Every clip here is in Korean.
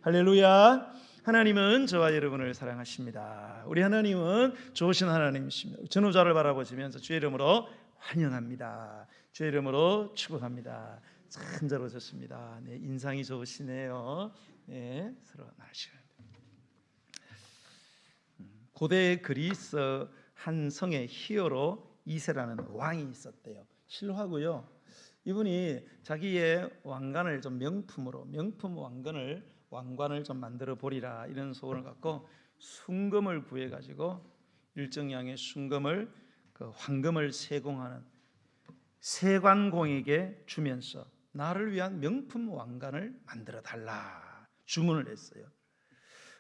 할렐루야. 하나님은 저와 여러분을 사랑하십니다. 우리 하나님은 좋으신 하나님이십니다. 전후자를 바라보시면서 주의 이름으로 환영합니다. 주의 이름으로 축복합니다. 참 잘 오셨습니다. 네, 인상이 좋으시네요. 네, 서로 나시고. 고대 그리스 한 성의 히어로 이세라는 왕이 있었대요. 실화고요. 이분이 자기의 왕관을 좀 명품 왕관을 좀 만들어 보리라 이런 소원을 갖고 순금을 구해 가지고 일정 양의 순금을 그 황금을 세공하는 세관공에게 주면서 나를 위한 명품 왕관을 만들어 달라 주문을 했어요.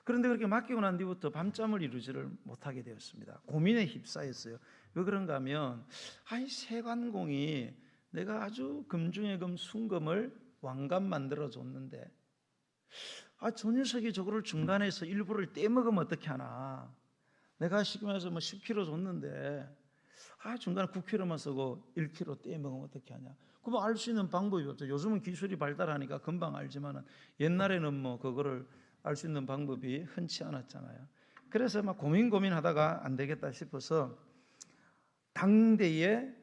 그런데 그렇게 맡기고 난 뒤부터 밤잠을 이루지를 못하게 되었습니다. 고민에 휩싸였어요. 왜 그런가 하면 세관공이 내가 아주 금 중에 금 순금을 왕관 만들어 줬는데 저 녀석이 저거를 중간에서 일부를 떼먹으면 어떻게 하나. 내가 쉽게 말해서 10kg 줬는데 중간에 9kg만 쓰고 1kg 떼먹으면 어떻게 하냐. 그럼 알 수 있는 방법이 없죠. 요즘은 기술이 발달하니까 금방 알지만은 옛날에는 그거를 알 수 있는 방법이 흔치 않았잖아요. 그래서 막 고민하다가 안 되겠다 싶어서 당대의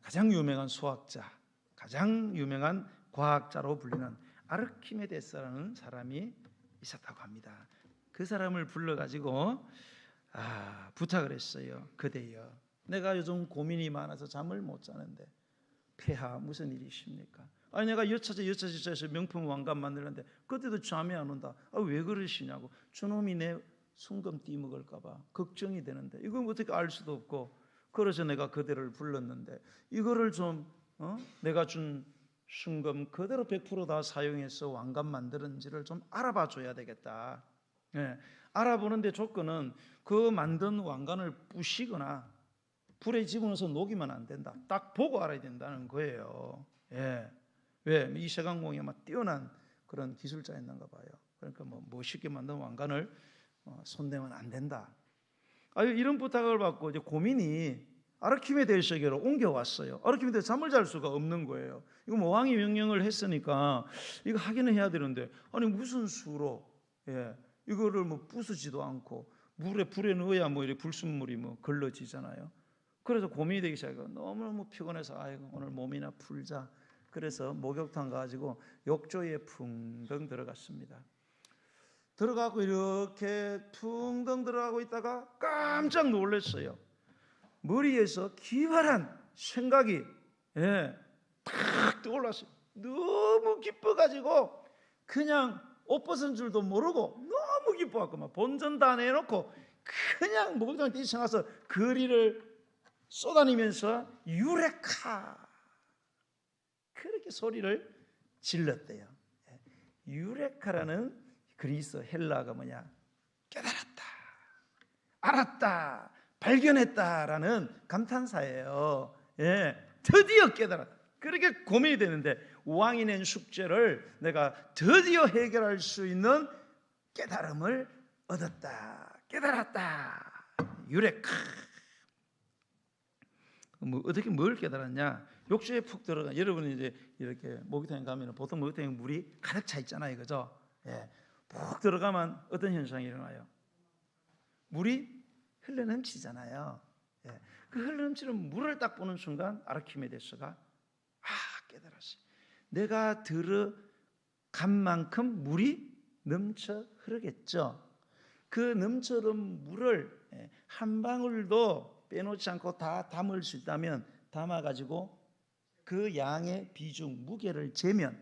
가장 유명한 수학자, 가장 유명한 과학자로 불리는 아르키메데스라는 사람이 있었다고 합니다. 그 사람을 불러가지고 부탁을 했어요. 그대여, 내가 요즘 고민이 많아서 잠을 못 자는데 폐하 무슨 일이십니까? 내가 여차저차해서 명품 왕관 만들는데 그때도 잠이 안 온다. 왜 그러시냐고. 저놈이 내 순금 띠먹을까 봐 걱정이 되는데 이건 어떻게 알 수도 없고, 그래서 내가 그대를 불렀는데 이거를 좀 내가 준 순금 그대로 100% 다 사용해서 왕관 만드는지를 좀 알아봐 줘야 되겠다. 알아보는데 조건은 그 만든 왕관을 부시거나 불에 집어넣어서 녹이면 안 된다. 딱 보고 알아야 된다는 거예요. 왜? 이 세관공에 뛰어난 그런 기술자였는가 봐요. 그러니까 멋있게 만든 왕관을 손대면 안 된다. 이런 부탁을 받고 이제 고민이 아르키메데스에게로 옮겨왔어요. 아르키메데스 잠을 잘 수가 없는 거예요. 이거 왕이 명령을 했으니까 이거 하기는 해야 되는데 무슨 수로 이거를 부수지도 않고 불에 넣어야 이렇게 불순물이 걸러지잖아요. 그래서 고민이 되기 시작해요. 너무 피곤해서 오늘 몸이나 풀자. 그래서 목욕탕 가지고 욕조에 풍덩 들어갔습니다. 들어가고 이렇게 퉁덩 들어가고 있다가 깜짝 놀랐어요. 머리에서 기발한 생각이 탁 떠올랐어요. 너무 기뻐가지고 그냥 옷 벗은 줄도 모르고 너무 기뻐갖고 막 본전 다 내놓고 그냥 목욕탕에 뛰쳐나가서 거리를 쏘다니면서 유레카 그렇게 소리를 질렀대요. 유레카라는 그리스 헬라가 뭐냐? 깨달았다, 알았다, 발견했다라는 감탄사예요. 드디어 깨달았다. 그렇게 고민이 되는데 왕이 낸 숙제를 내가 드디어 해결할 수 있는 깨달음을 얻었다. 깨달았다. 유레카. 어떻게 뭘 깨달았냐? 욕조에 푹 들어가. 여러분이 이제 이렇게 목욕탕에 가면 보통 목욕탕에 물이 가득 차 있잖아요, 그죠? 푹 들어가면 어떤 현상이 일어나요? 물이 흘러넘치잖아요. 그 흘러넘치는 물을 딱 보는 순간 아르키메데스가 깨달았어요. 내가 들어간 만큼 물이 넘쳐 흐르겠죠. 그 넘쳐 흐른 물을 한 방울도 빼놓지 않고 다 담을 수 있다면 담아가지고 그 양의 비중, 무게를 재면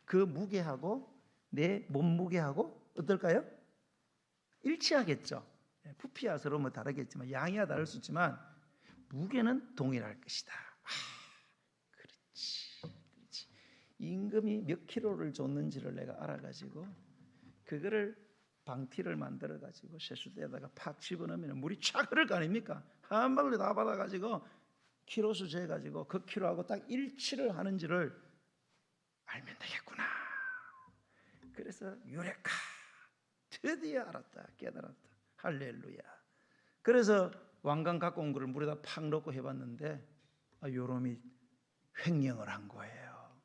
그 무게하고 내 몸무게하고 어떨까요? 일치하겠죠. 부피야 서로 다르겠지만 양이야 다를 수 있지만 무게는 동일할 것이다. 그렇지. 임금이 몇 킬로를 줬는지를 내가 알아가지고 그거를 방티를 만들어가지고 세수대에다가 팍 집어넣으면 물이 촥 흐를 거 아닙니까? 한 방울에 다 받아가지고 키로수 재가지고 그 키로하고 딱 일치를 하는지를 알면 되겠구나. 그래서 유레카, 드디어 알았다, 깨달았다. 할렐루야. 그래서 왕관 갖고 온 거를 물에다 팍 넣고 해봤는데 요놈이 횡령을 한 거예요.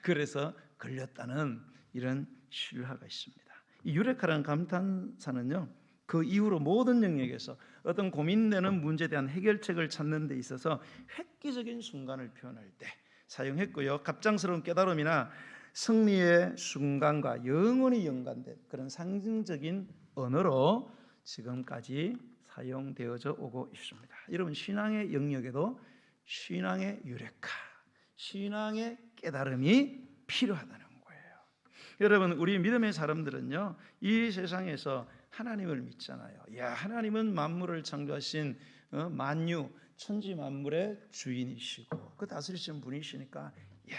그래서 걸렸다는 이런 신라가 있습니다. 이 유레카라는 감탄사는요, 그 이후로 모든 영역에서 어떤 고민되는 문제에 대한 해결책을 찾는 데 있어서 획기적인 순간을 표현할 때 사용했고요. 갑작스러운 깨달음이나 승리의 순간과 영원히 연관된 그런 상징적인 언어로 지금까지 사용되어져 오고 있습니다. 여러분, 신앙의 영역에도 신앙의 유레카, 신앙의 깨달음이 필요하다는 거예요. 여러분, 우리 믿음의 사람들은요, 이 세상에서 하나님을 믿잖아요. 야, 하나님은 만물을 창조하신 만유, 천지 만물의 주인이시고 그 다스리시는 분이시니까, 야,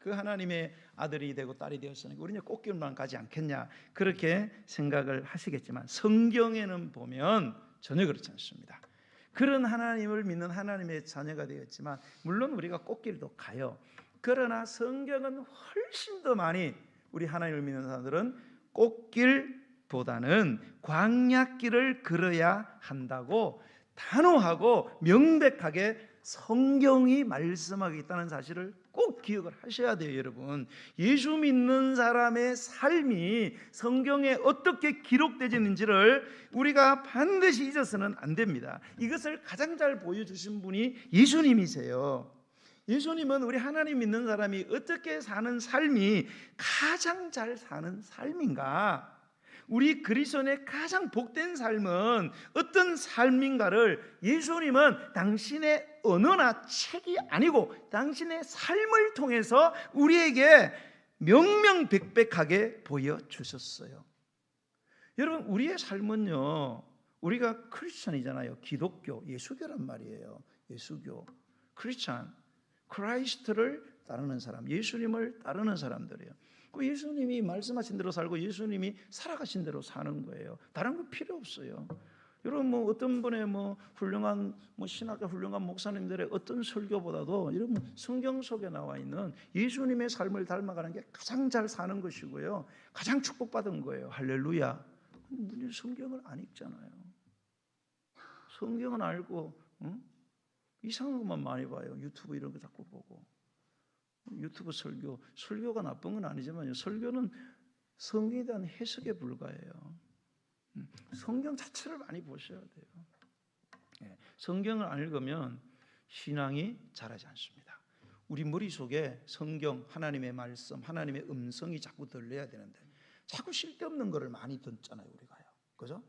그 하나님의 아들이 되고 딸이 되었으니까 우리는 꽃길만 가지 않겠냐, 그렇게 생각을 하시겠지만 성경에는 보면 전혀 그렇지 않습니다. 그런 하나님을 믿는 하나님의 자녀가 되었지만 물론 우리가 꽃길도 가요. 그러나 성경은 훨씬 더 많이 우리 하나님을 믿는 사람들은 꽃길보다는 광야길을 걸어야 한다고 단호하고 명백하게 성경이 말씀하고 있다는 사실을 꼭 기억을 하셔야 돼요. 여러분, 예수 믿는 사람의 삶이 성경에 어떻게 기록되어 있는지를 우리가 반드시 잊어서는 안 됩니다. 이것을 가장 잘 보여주신 분이 예수님이세요. 예수님은 우리 하나님 믿는 사람이 어떻게 사는 삶이 가장 잘 사는 삶인가, 우리 그리스도인의 가장 복된 삶은 어떤 삶인가를 예수님은 당신의 언어나 책이 아니고 당신의 삶을 통해서 우리에게 명명백백하게 보여주셨어요. 여러분, 우리의 삶은요, 우리가 크리스천이잖아요. 기독교, 예수교란 말이에요. 예수교, 크리스천, 크라이스트를 따르는 사람, 예수님을 따르는 사람들이에요. 예수님이 말씀하신 대로 살고 예수님이 살아가신 대로 사는 거예요. 다른 거 필요 없어요. 여러분, 어떤 분의 훌륭한 신학교 훌륭한 목사님들의 어떤 설교보다도 여러분 성경 속에 나와 있는 예수님의 삶을 닮아가는 게 가장 잘 사는 것이고요, 가장 축복받은 거예요. 할렐루야. 근데 성경을 안 읽잖아요. 성경은 알고 이상한 것만 많이 봐요. 유튜브 이런 거 자꾸 보고. 유튜브 설교가 나쁜 건 아니지만 설교는 성경에 대한 해석에 불과해요. 성경 자체를 많이 보셔야 돼요. 성경을 안 읽으면 신앙이 자라지 않습니다. 우리 머릿속에 성경, 하나님의 말씀, 하나님의 음성이 자꾸 들려야 되는데 자꾸 쓸데없는 거를 많이 듣잖아요. 우리가요. 그죠?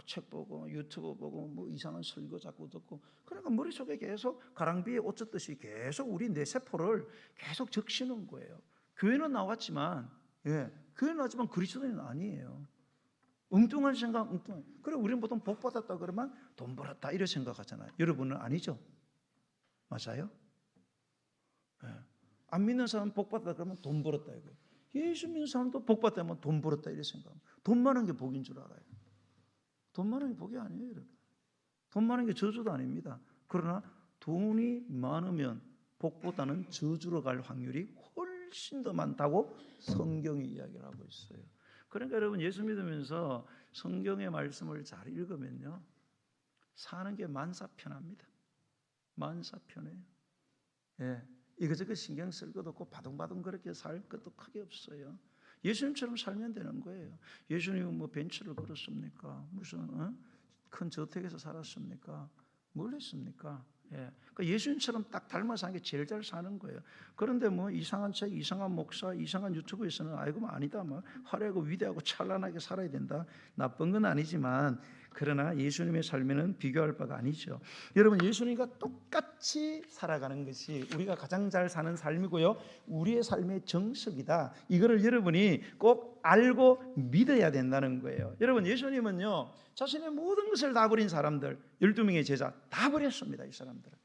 책 보고 유튜브 보고 이상한 설교 자꾸 듣고, 그러니까 머릿속에 계속 가랑비에 옷 젖듯이 계속 우리 뇌세포를 계속 적시는 거예요. 교회는 나왔지만 교회는 나왔지만 그리스도인은 아니에요. 엉뚱한 생각, 그래 우리는 보통 복 받았다 그러면 돈 벌었다 이렇게 생각하잖아요. 여러분은 아니죠? 맞아요? 안 믿는 사람은 복 받았다 그러면 돈 벌었다 이거예요. 예수 믿는 사람도 복 받다면 돈 벌었다 이렇게 생각합니다. 돈 많은 게 복인 줄 알아요. 돈 많은 게 복이 아니에요, 여러분. 돈 많은 게 저주도 아닙니다. 그러나 돈이 많으면 복보다는 저주로 갈 확률이 훨씬 더 많다고 성경이 이야기를 하고 있어요. 그러니까 여러분, 예수 믿으면서 성경의 말씀을 잘 읽으면요, 사는 게 만사편합니다. 만사편해요. 이것저것 신경 쓸 것도 없고 바둥바둥 그렇게 살 것도 크게 없어요. 예수님처럼 살면 되는 거예요. 예수님은 벤츠를 걸었습니까? 무슨 큰 저택에서 살았습니까? 뭘 했습니까? 그러니까 예수님처럼 딱 닮아 사는 게 제일 잘 사는 거예요. 그런데 이상한 책, 이상한 목사, 이상한 유튜브에서는 아이고 아니다, 화려하고 위대하고 찬란하게 살아야 된다. 나쁜 건 아니지만 그러나 예수님의 삶에는 비교할 바가 아니죠. 여러분, 예수님과 똑같이 살아가는 것이 우리가 가장 잘 사는 삶이고요, 우리의 삶의 정석이다. 이거를 여러분이 꼭 알고 믿어야 된다는 거예요. 여러분, 예수님은요, 자신의 모든 것을 다 버린 사람들, 12명의 제자 다 버렸습니다. 이 사람들은.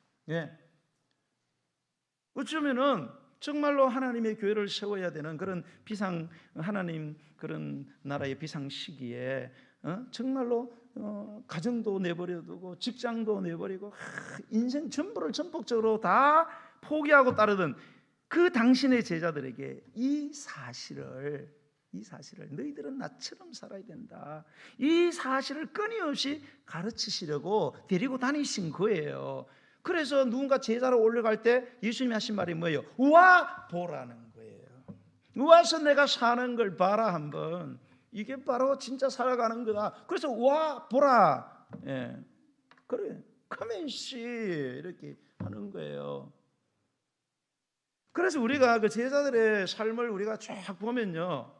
어쩌면은 정말로 하나님의 교회를 세워야 되는 그런 하나님 그런 나라의 비상 시기에 정말로 가정도 내버려두고 직장도 내버리고 인생 전부를 전폭적으로 다 포기하고 따르던 그 당신의 제자들에게 이 사실을 너희들은 나처럼 살아야 된다, 이 사실을 끊임없이 가르치시려고 데리고 다니신 거예요. 그래서 누군가 제자로 올라갈 때 예수님이 하신 말이 뭐예요? 와 보라는 거예요. 와서 내가 사는 걸 봐라 한번. 이게 바로 진짜 살아가는 거다. 그래서 와 보라. 예. 그래. Come and see 이렇게 하는 거예요. 그래서 우리가 그 제자들의 삶을 우리가 쫙 보면요,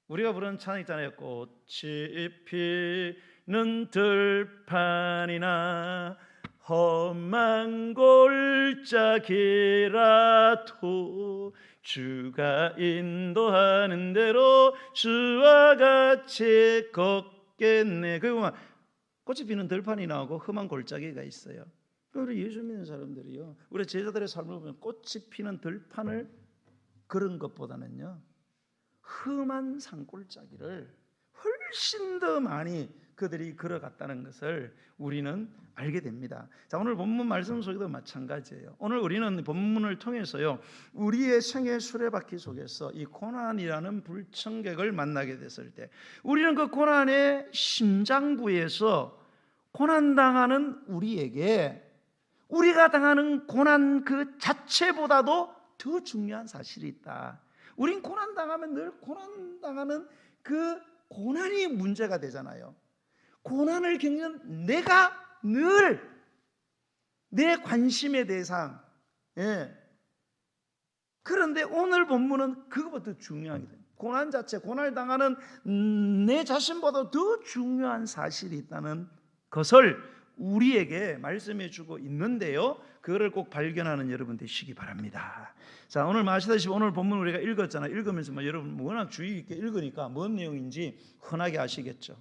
우리가 부르는 찬양 있잖아요. 꽃이 피는 들판이나 험한 골짜기라도 주가 인도하는 대로 주와 같이 걷겠네. 그리고 꽃이 피는 들판이 나오고 험한 골짜기가 있어요. 우리 예수 믿는 사람들이요, 우리 제자들의 삶을 보면 꽃이 피는 들판을 걸은 것보다는요, 험한 산골짜기를 훨씬 더 많이 그들이 걸어갔다는 것을 우리는 알게 됩니다. 자, 오늘 본문 말씀 속에도 마찬가지예요. 오늘 우리는 본문을 통해서요, 우리의 생애 수레바퀴 속에서 이 고난이라는 불청객을 만나게 됐을 때 우리는 그 고난의 심장부에서 고난당하는 우리에게 우리가 당하는 고난 그 자체보다도 더 중요한 사실이 있다. 우린 고난당하면 늘 고난당하는 그 고난이 문제가 되잖아요. 고난을 겪는 내가 늘 내 관심의 대상. 예. 그런데 오늘 본문은 그것보다 더 중요하게 돼요. 고난 자체, 고난을 당하는 내 자신보다 더 중요한 사실이 있다는 것을 우리에게 말씀해 주고 있는데요, 그거를 꼭 발견하는 여러분 되시기 바랍니다. 자, 오늘 아시다시피 오늘 본문 우리가 읽었잖아요. 읽으면서 여러분 워낙 주의 있게 읽으니까 뭔 내용인지 흔하게 아시겠죠.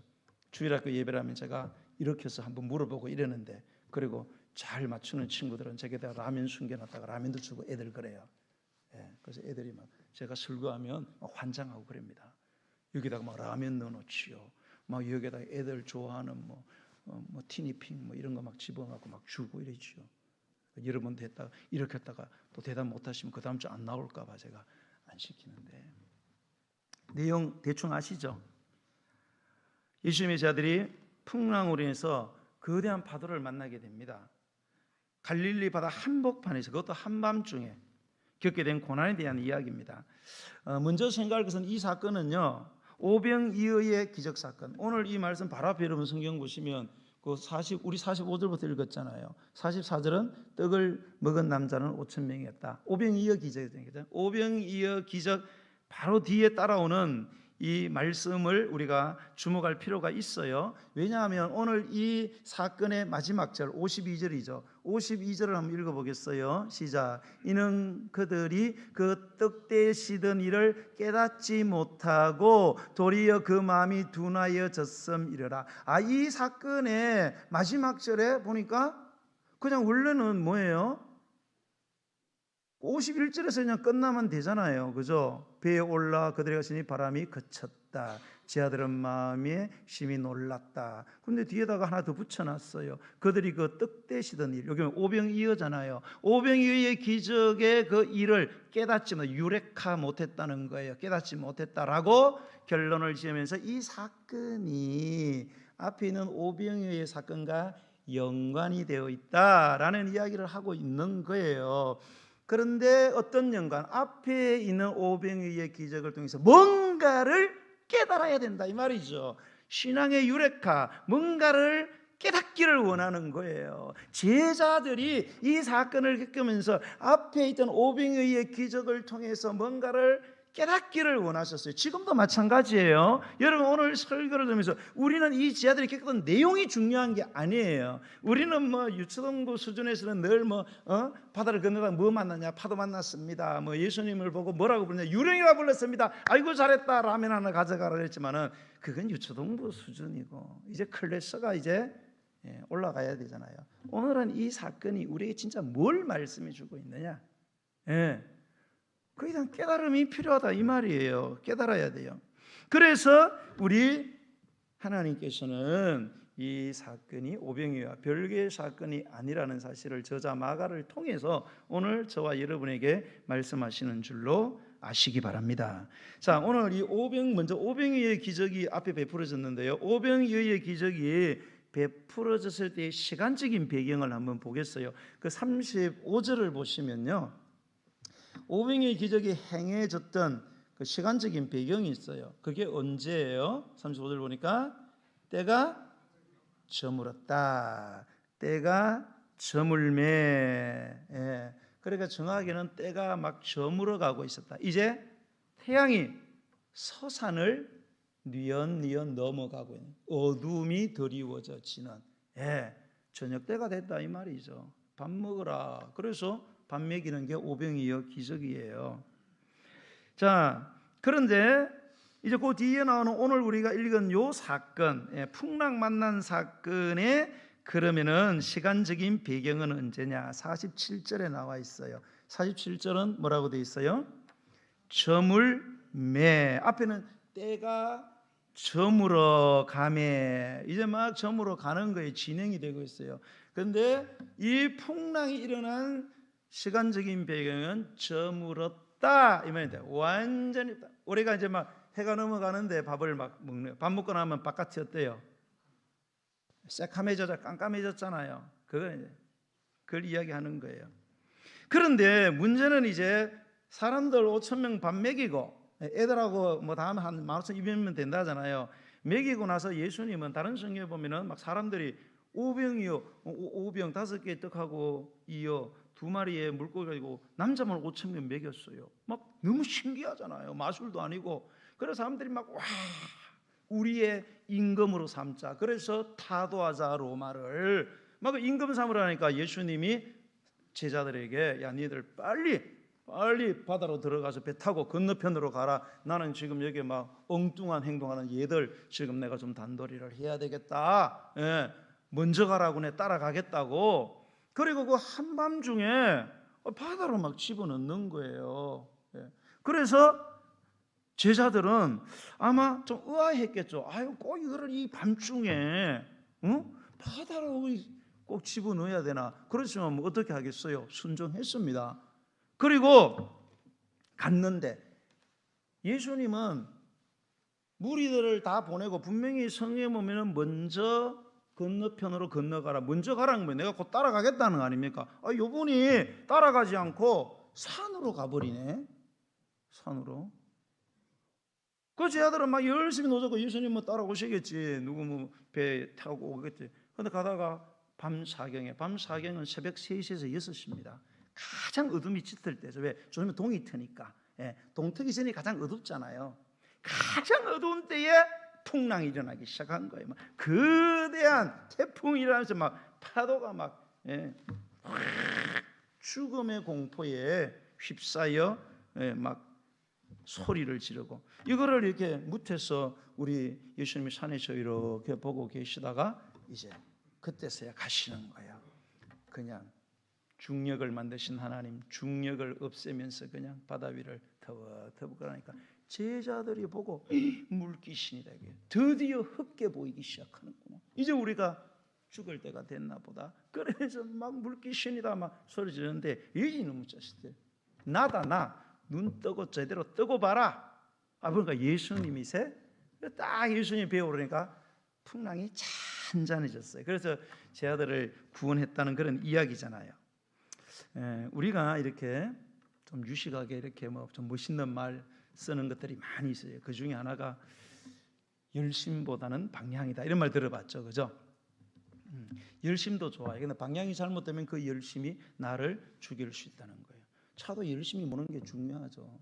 주일학교 예배를 하면 제가 이렇게 해서 한번 물어보고 이러는데, 그리고 잘 맞추는 친구들은 제게다가 라면 숨겨놨다가 라면도 주고 애들 그래요. 예, 그래서 애들이 막 제가 설교하면 막 환장하고 그럽니다. 여기다가 막 라면 넣어놓지요. 막 여기다가 애들 좋아하는 뭐 티니핑 뭐 이런 거 막 집어넣고 막 주고 이러지요. 여러 번 됐다가 이렇게 했다가 또 대답 못하시면 그 다음 주 안 나올까봐 제가 안 시키는데, 내용 대충 아시죠? 예수님의 제자들이 풍랑으로 인해서 거대한 파도를 만나게 됩니다. 갈릴리 바다 한복판에서, 그것도 한밤중에 겪게 된 고난에 대한 이야기입니다. 먼저 생각할 것은 이 사건은요, 오병이어의 기적 사건. 오늘 이 말씀 바로 앞에 여러분 성경 보시면 우리 45절부터 읽었잖아요. 44절은 떡을 먹은 남자는 5천 명이었다. 오병이어 기적이죠. 오병이어 기적 바로 뒤에 따라오는 이 말씀을 우리가 주목할 필요가 있어요. 왜냐하면 오늘 이 사건의 마지막 절 52절이죠. 52절을 한번 읽어보겠어요. 시작. 이는 그들이 그 떡대시던 일을 깨닫지 못하고 도리어 그 마음이 둔하여졌음이러라. 이 사건의 마지막 절에 보니까 그냥 원래는 뭐예요? 51절에서 그냥 끝나면 되잖아요. 그죠? 배에 올라 그들이 가시니 바람이 그쳤다. 제 아들은 마음에 심히 놀랐다. 그런데 뒤에다가 하나 더 붙여놨어요. 그들이 그 떡 대시던 일, 여기 오병이어잖아요. 오병이어의 기적의 그 일을 깨닫지 못, 유레카 못했다는 거예요. 깨닫지 못했다라고 결론을 지으면서 이 사건이 앞에 있는 오병이어의 사건과 연관이 되어 있다라는 이야기를 하고 있는 거예요. 그런데 어떤 연관? 앞에 있는 오병이어의 기적을 통해서 뭔가를 깨달아야 된다 이 말이죠. 신앙의 유레카, 뭔가를 깨닫기를 원하는 거예요. 제자들이 이 사건을 겪으면서 앞에 있던 오병이어의 기적을 통해서 뭔가를 깨닫기를 원하셨어요. 지금도 마찬가지예요. 여러분 오늘 설교를 들으면서 우리는 이 제자들이 겪었던 내용이 중요한 게 아니에요. 우리는 유초등부 수준에서는 늘 바다를 건너다 뭐 만났냐? 파도 만났습니다. 예수님을 보고 뭐라고 부르냐? 유령이라 불렀습니다. 아이고 잘했다. 라면 하나 가져가라 그랬지만은 그건 유초등부 수준이고 이제 클래스가 이제 올라가야 되잖아요. 오늘은 이 사건이 우리에게 진짜 뭘 말씀해 주고 있느냐? 그에 대한 깨달음이 필요하다 이 말이에요. 깨달아야 돼요. 그래서 우리 하나님께서는 이 사건이 오병이어와 별개의 사건이 아니라는 사실을 저자 마가를 통해서 오늘 저와 여러분에게 말씀하시는 줄로 아시기 바랍니다. 자, 오늘 먼저 오병이어의 기적이 앞에 베풀어졌는데요. 오병이어의 기적이 베풀어졌을 때의 시간적인 배경을 한번 보겠어요. 그 35절을 보시면요, 오병이의 기적이 행해졌던 그 시간적인 배경이 있어요. 그게 언제예요? 35절 보니까 때가 저물었다. 때가 저물매. 예. 그러니까 정확하게는 때가 막 저물어 가고 있었다. 이제 태양이 서산을 뉘엿뉘엿 넘어가고 있는, 어둠이 드리워져지는, 예, 저녁 때가 됐다 이 말이죠. 밥 먹으라. 그래서 밥 먹이는 게 오병이어 기적이에요. 자, 그런데 이제 그 뒤에 나오는 오늘 우리가 읽은 요 사건, 풍랑 만난 사건의 그러면은 시간적인 배경은 언제냐? 47절에 나와 있어요. 47절은 뭐라고 되어 있어요? 저물매. 앞에는 때가 저물어 가매. 이제 막 저물어 가는 거에 진행이 되고 있어요. 그런데 이 풍랑이 일어난 시간적인 배경은 저물었다 이 말인데, 완전히 우리가 이제 막 해가 넘어가는데 밥을 막 먹는, 밥 먹고 나면 바깥이 어때요? 새카매져서 깜깜해졌잖아요. 그걸 이야기하는 거예요. 그런데 문제는 이제 사람들 5,000명 밥 먹이고 애들하고 뭐 다음 한 15,200명 된다잖아요. 먹이고 나서 예수님은 다른 성경에 보면은 막 사람들이 오병이요, 오병 5개 떡하고 이어 2마리의 물고기 가지고 남자만 5,000명 먹였어요. 막 너무 신기하잖아요. 마술도 아니고. 그래서 사람들이 막 와, 우리의 임금으로 삼자. 그래서 타도하자 로마를 막 임금 삼으라니까 예수님이 제자들에게 야 니들 빨리 바다로 들어가서 배 타고 건너편으로 가라. 나는 지금 여기 막 엉뚱한 행동하는 얘들 지금 내가 좀 단도리를 해야 되겠다. 예, 먼저 가라고 내 따라가겠다고. 그리고 그 한밤중에 바다로 막 집어넣는 거예요. 예. 그래서 제자들은 아마 좀 의아했겠죠. 아유, 꼭 이거를 이 밤중에 바다로 꼭 집어넣어야 되나? 그렇지만 뭐 어떻게 하겠어요? 순종했습니다. 그리고 갔는데 예수님은 무리들을 다 보내고 분명히 성경에 보면 먼저 건너편으로 건너가라. 먼저 가라는 거예요. 내가 곧 따라가겠다는 거 아닙니까? 요분이 따라가지 않고 산으로 가버리네. 산으로. 그 제자들은 막 열심히 노젓고 예수님 뭐 따라오시겠지. 누구 뭐 배 타고 오겠지. 근데 가다가 밤사경은 새벽 3시에서 6시입니다. 가장 어둠이 짙을 때죠. 왜? 요즘에 동이 트니까. 예, 동 트기 전이 가장 어둡잖아요. 가장 어두운 때에 풍랑이 일어나기 시작한 거예요. 막 거대한 태풍이 일어나면서 막 파도가 막 죽음의 공포에 휩싸여 막 소리를 지르고, 이거를 이렇게 뭇해서 우리 예수님이 산에서 이렇게 보고 계시다가 이제 그때서야 가시는 거예요. 그냥 중력을 만드신 하나님, 중력을 없애면서 그냥 바다 위를 터벅터벅 그러니까 제자들이 보고 물귀신이다. 드디어 흑게 보이기 시작하는구나. 이제 우리가 죽을 때가 됐나 보다. 그래서 막 물귀신이다 막 소리 지르는데, 이놈의 자식들, 나다 나. 눈 뜨고 제대로 뜨고 봐라. 그러니까 예수님이세? 딱 예수님이 배우려니까 풍랑이 잔잔해졌어요. 그래서 제 아들을 구원했다는 그런 이야기잖아요. 우리가 이렇게 좀 유식하게 이렇게 뭐 좀 멋있는 말 쓰는 것들이 많이 있어요. 그 중에 하나가 열심보다는 방향이다. 이런 말 들어봤죠, 그죠? 열심도 좋아요. 근데 방향이 잘못되면 그 열심이 나를 죽일 수 있다는 거예요. 차도 열심히 모는 게 중요하죠.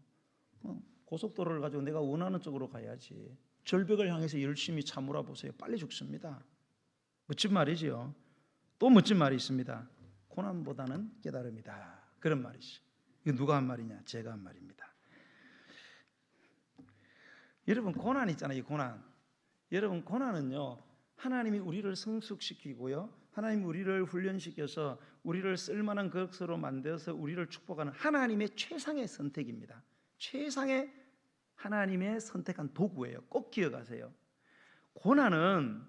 고속도로를 가지고 내가 원하는 쪽으로 가야지. 절벽을 향해서 열심히 차 몰아보세요. 빨리 죽습니다. 멋진 말이죠. 또 멋진 말이 있습니다. 고난보다는 깨달음이다. 그런 말이죠. 이거 누가 한 말이냐? 제가 한 말입니다. 여러분, 고난 있잖아요. 이 고난. 여러분, 고난은요, 하나님이 우리를 성숙시키고요, 하나님이 우리를 훈련시켜서 우리를 쓸만한 것으로 만들어서 우리를 축복하는 하나님의 최상의 선택입니다. 최상의 하나님의 선택한 도구예요. 꼭 기억하세요. 고난은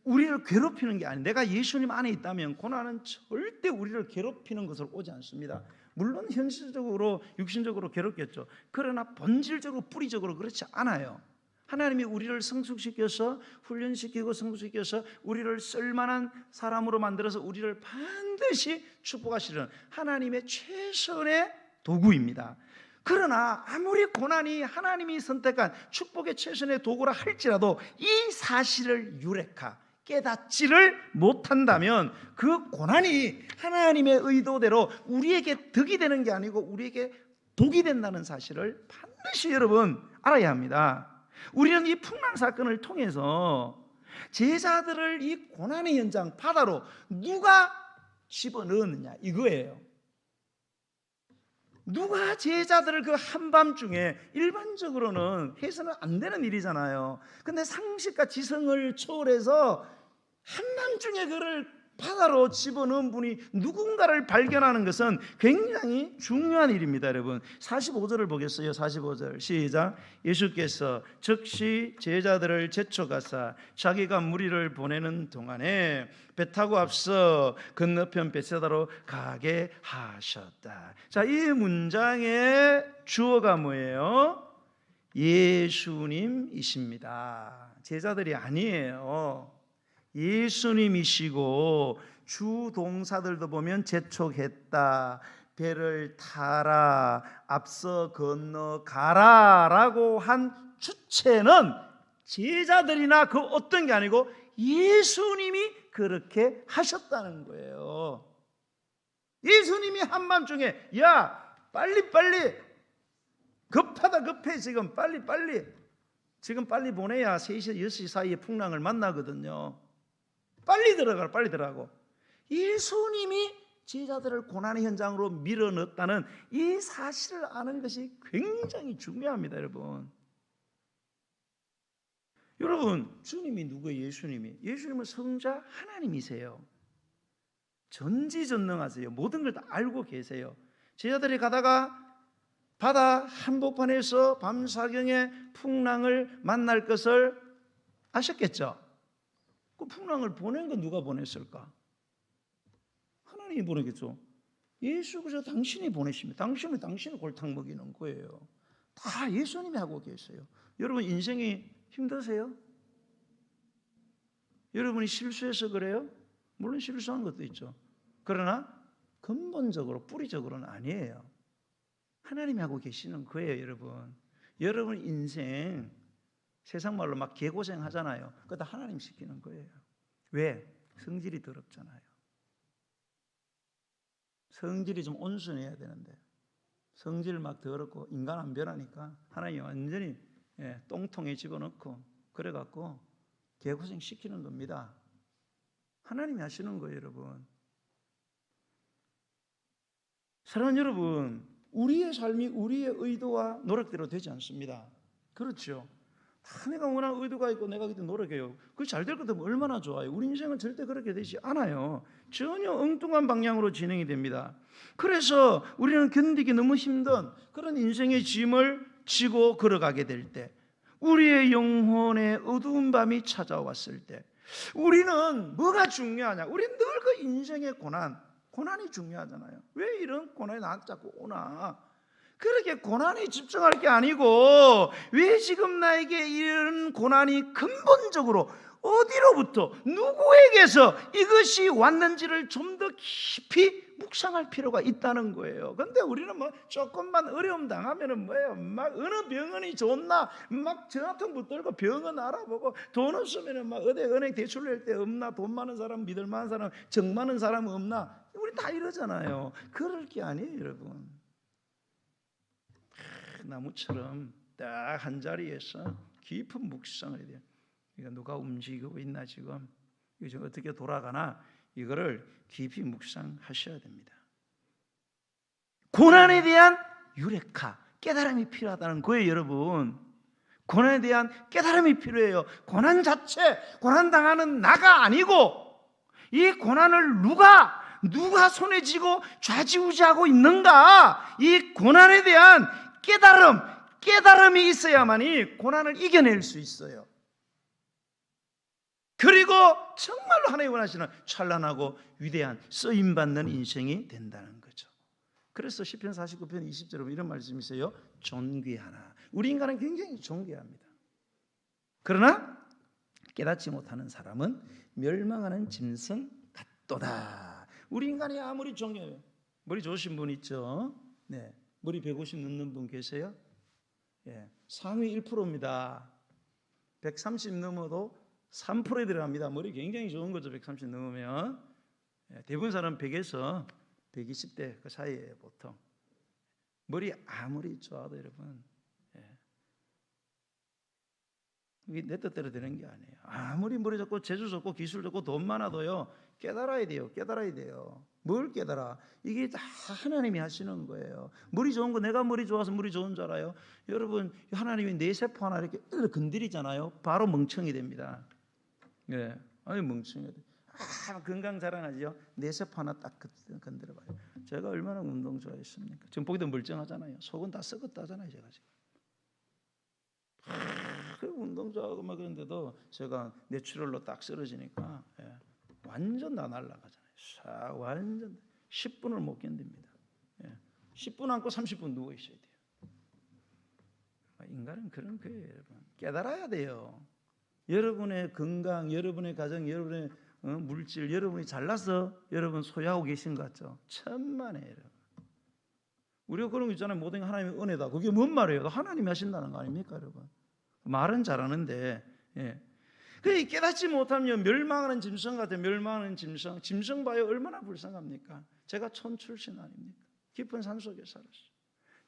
우리를 괴롭히는 게 아니에요. 내가 예수님 안에 있다면 고난은 절대 우리를 괴롭히는 것으로 오지 않습니다. 물론 현실적으로 육신적으로 괴롭겠죠. 그러나 본질적으로 뿌리적으로 그렇지 않아요. 하나님이 우리를 성숙시켜서 훈련시키고 성숙시켜서 우리를 쓸만한 사람으로 만들어서 우리를 반드시 축복하시는 하나님의 최선의 도구입니다. 그러나 아무리 고난이 하나님이 선택한 축복의 최선의 도구라 할지라도 이 사실을 유레카, 깨닫지를 못한다면 그 고난이 하나님의 의도대로 우리에게 덕이 되는 게 아니고 우리에게 독이 된다는 사실을 반드시 여러분 알아야 합니다. 우리는 이 풍랑 사건을 통해서 제자들을 이 고난의 현장 바다로 누가 집어넣었느냐 이거예요. 누가 제자들을 그 한밤중에, 일반적으로는 해서는 안 되는 일이잖아요. 근데 상식과 지성을 초월해서 한밤중에 그를 바다로 집어넣은 분이 누군가를 발견하는 것은 굉장히 중요한 일입니다. 여러분 45절을 보겠어요. 45절 시작. 예수께서 즉시 제자들을 제쳐가사 자기가 무리를 보내는 동안에 배 타고 앞서 건너편 벳세다로 가게 하셨다. 자, 이 문장의 주어가 뭐예요? 예수님이십니다. 제자들이 아니에요. 예수님이시고 주 동사들도 보면 재촉했다, 배를 타라, 앞서 건너가라 라고 한 주체는 제자들이나 그 어떤 게 아니고 예수님이 그렇게 하셨다는 거예요. 예수님이 한밤중에 야 빨리 급하다 급해 지금 빨리 지금 빨리 보내야 3시 6시 사이에 풍랑을 만나거든요. 빨리 들어가고 예수님이 제자들을 고난의 현장으로 밀어넣었다는 이 사실을 아는 것이 굉장히 중요합니다. 여러분 주님이 누구예요? 예수님은 성자 하나님이세요. 전지전능하세요. 모든 걸 다 알고 계세요. 제자들이 가다가 바다 한복판에서 밤사경에 풍랑을 만날 것을 아셨겠죠? 그 풍랑을 보낸 건 누가 보냈을까? 하나님이 보내겠죠. 예수 그리스도 당신이 보내십니다. 당신이 골탕 먹이는 거예요. 다 예수님이 하고 계세요. 여러분 인생이 힘드세요? 여러분이 실수해서 그래요? 물론 실수한 것도 있죠. 그러나 근본적으로 뿌리적으로는 아니에요. 하나님이 하고 계시는 거예요. 여러분 인생 세상 말로 막 개고생 하잖아요. 그거 다 하나님 시키는 거예요. 왜? 성질이 더럽잖아요. 성질이 좀 온순해야 되는데 성질 막 더럽고 인간 안 변하니까 하나님이 완전히 똥통에 집어넣고 그래갖고 개고생 시키는 겁니다. 하나님이 하시는 거예요. 여러분 사랑하는 여러분, 우리의 삶이 우리의 의도와 노력대로 되지 않습니다. 그렇죠? 내가 원하는 의도가 있고 내가 그때 노력해요. 그게 잘 될 것 같으면 얼마나 좋아요. 우리 인생은 절대 그렇게 되지 않아요. 전혀 엉뚱한 방향으로 진행이 됩니다. 그래서 우리는 견디기 너무 힘든 그런 인생의 짐을 지고 걸어가게 될 때, 우리의 영혼의 어두운 밤이 찾아왔을 때 우리는 뭐가 중요하냐? 우리는 늘 그 인생의 고난이 중요하잖아요. 왜 이런 고난이 나한테 자꾸 오나? 그렇게 고난에 집중할 게 아니고 왜 지금 나에게 이런 고난이 근본적으로 어디로부터 누구에게서 이것이 왔는지를 좀 더 깊이 묵상할 필요가 있다는 거예요. 그런데 우리는 조금만 어려움 당하면은 뭐예요? 막 어느 병원이 좋나? 막 전화통 붙들고 병원 알아보고 돈 없으면은 막 어디 은행 대출 낼 때 없나? 돈 많은 사람, 믿을 만한 사람, 정 많은 사람 없나? 우리 다 이러잖아요. 그럴 게 아니에요, 여러분. 나무처럼 딱 한 자리에서 깊은 묵상을 해야 돼요. 이거 누가 움직이고 있나 지금? 이거 지금 어떻게 돌아가나? 이거를 깊이 묵상하셔야 됩니다. 고난에 대한 유레카, 깨달음이 필요하다는 거예요, 여러분. 고난에 대한 깨달음이 필요해요. 고난 자체, 고난 당하는 나가 아니고 이 고난을 누가 손에 쥐고 좌지우지하고 있는가? 이 고난에 대한 깨달음이 있어야만이 고난을 이겨낼 수 있어요. 그리고 정말로 하나님이 원하시는 찬란하고 위대한 쓰임받는 인생이 된다는 거죠. 그래서 시편 49편 20절에 이런 말씀이 있어요. 존귀하나. 우리 인간은 굉장히 존귀합니다. 그러나 깨닫지 못하는 사람은 멸망하는 짐승 같도다. 우리 인간이 아무리 존귀해요. 머리 좋으신 분 있죠? 네. 머리 150 넘는 분 계세요? 예, 상위 1%입니다. 130 넘어도 3%에 들어갑니다. 머리 굉장히 좋은 거죠. 130 넘으면. 예, 대부분 사람 100에서 120대 그 사이에 보통. 머리 아무리 좋아도 여러분, 이게 내 뜻대로 되는 게 아니에요. 아무리 머리 좋고 재주 좋고 기술 좋고 돈 많아도요, 깨달아야 돼요. 깨달아야 돼요. 뭘 깨달아? 이게 다 하나님이 하시는 거예요. 머리 좋은 거, 내가 머리 좋아서 머리 좋은 줄 알아요? 여러분, 하나님이 내 세포 하나 이렇게 건드리잖아요. 바로 멍청이 됩니다. 예, 아니 멍청이 돼. 건강 자랑하죠. 내 세포 하나 딱 건드려봐요. 제가 얼마나 운동 좋아했습니까? 지금 보기도 멀쩡하잖아요. 속은 다 썩었다잖아요, 제가 지금. 그 운동 좋아하고 막 그런데도 제가 뇌출혈로 딱 쓰러지니까 완전 다 날아가잖아요. 완전 10분을 못 견딥니다. 10분 앉고 30분 누워 있어야 돼요. 인간은 그런 거예요, 여러분. 깨달아야 돼요. 여러분의 건강, 여러분의 가정, 여러분의 물질, 여러분이 잘나서 여러분 소유하고 계신 것 같죠? 천만에요, 여러분. 우리가 그런 거 있잖아요. 모든 게 하나님의 은혜다. 그게 뭔 말이에요? 하나님이 하신다는 거 아닙니까, 여러분? 말은 잘하는데, 그 깨닫지 못하면 멸망하는 짐승 같아요. 멸망하는 짐승. 짐승 봐요. 얼마나 불쌍합니까? 제가 촌 출신 아닙니까? 깊은 산 속에 살았어요.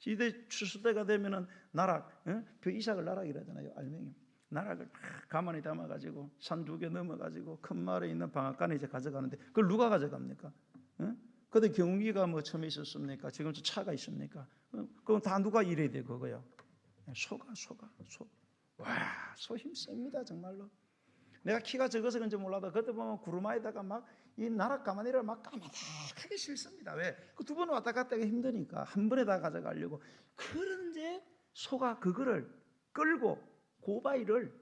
이대 추수때가 되면은 나락, 그 이삭을 나락이라잖아요. 알맹이. 나락을 막 가만히 담아가지고 산 2개 넘어가지고 큰 마을에 있는 방앗간에 이제 가져가는데 그걸 누가 가져갑니까? 그때 경운기가 뭐 처음에 있었습니까? 지금 차가 있습니까? 그럼 다 누가 일해야 돼 그거요? 소. 와, 소 힘셉니다 정말로. 내가 키가 적어서 그런지 몰라도 그때 보면 구루마에다가 막 이 나락 가마니를 막 까마득하게 싣습니다. 왜? 그 2번 왔다 갔다 하기 힘드니까 한 번에 다 가져가려고. 그런데 소가 그거를 끌고 고바위를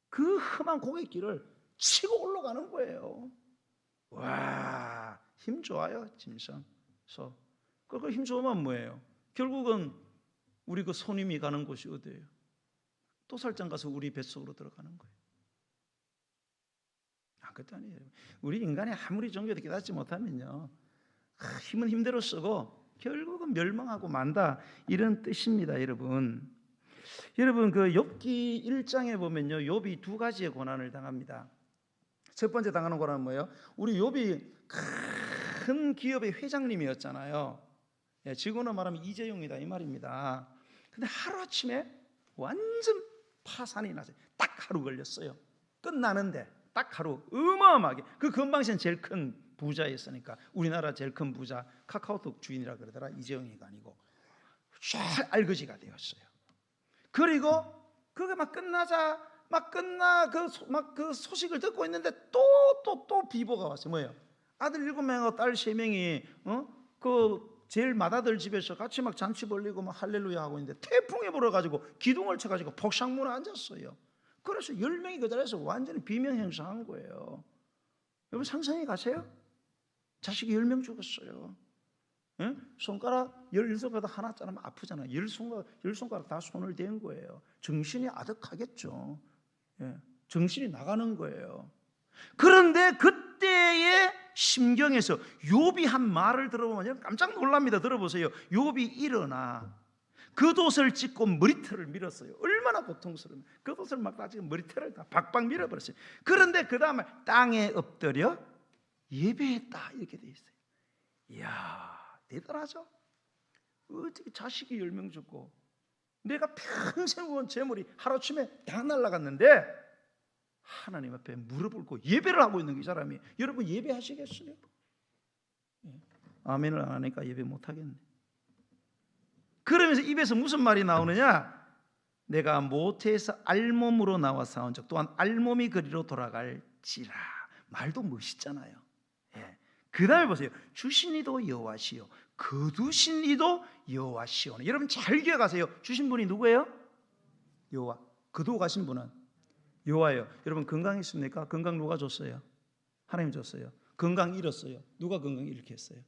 그 험한 고갯길을 치고 올라가는 거예요. 와, 힘 좋아요 짐승, 소. 그 힘 좋으면 뭐예요? 결국은 우리 그 손님이 가는 곳이 어디예요? 또살장 가서 우리 뱃속으로 들어가는 거예요. 그것도 아니에요. 우리 인간이 아무리 종교도 깨닫지 못하면요, 힘은 힘대로 쓰고 결국은 멸망하고 만다, 이런 뜻입니다, 여러분. 여러분, 그 욥기 1장에 보면요, 욥이 2가지의 고난을 당합니다. 첫 번째 당하는 고난은 뭐예요? 우리 욥이 큰 기업의 회장님이었잖아요. 지금으로 말하면 이재용이다 이 말입니다. 근데 하루아침에 완전 파산이 났어요. 딱 하루 걸렸어요. 끝나는데 딱 하루, 어마어마하게. 그 건방시는 제일 큰 부자였으니까, 우리나라 제일 큰 부자, 카카오톡 주인이라 그러더라. 이재용이가 아니고 쫙 알거지가 되었어요. 그리고 그게 막 끝나자 그 소식을 듣고 있는데 또 비보가 왔어요. 뭐예요? 아들 7명하고 딸 3명이 그 제일 맏아들 집에서 같이 막 잔치 벌리고 막 할렐루야 하고 있는데 태풍이 불어가지고 기둥을 쳐가지고 폭삭문에 앉았어요. 그래서 10명이 그 자리에서 완전히 비명행성한 거예요. 여러분 상상해 가세요? 자식이 10명 죽었어요. 손가락 10손가락 하나 자르면 아프잖아요. 10손가락 다 손을 댄 거예요. 정신이 아득하겠죠. 정신이 나가는 거예요. 그런데 그때의 심경에서 욥이 한 말을 들어보면 깜짝 놀랍니다. 들어보세요. 욥이 일어나 겉옷을 찢고 머리털을 밀었어요. 얼마나 고통스러워요. 겉옷을 막 따지고 머리털을 다 박박 밀어버렸어요. 그런데 그 다음에 땅에 엎드려 예배했다 이렇게 돼 있어요. 이야, 대단하죠? 어떻게 자식이 10명 죽고 내가 평생 모은 재물이 하루아침에 다 날아갔는데 하나님 앞에 무릎 꿇고 예배를 하고 있는 이 사람이, 여러분 예배하시겠어요? 아멘을 안 하니까 예배 못 하겠네. 그러면서 입에서 무슨 말이 나오느냐? 내가 모태에서 알몸으로 나와 싸운 적 또한 알몸이 그리로 돌아갈지라. 말도 멋있잖아요. 그 다음에 보세요. 주신 이도 여호와시요 거두신 이도 여호와시오니. 여러분 잘 기억하세요. 주신 분이 누구예요? 여호와. 거두어 가신 분은 여호와예요. 여러분 건강 있습니까? 건강 누가 줬어요? 하나님 줬어요. 건강 잃었어요. 누가 건강 잃게 했어요?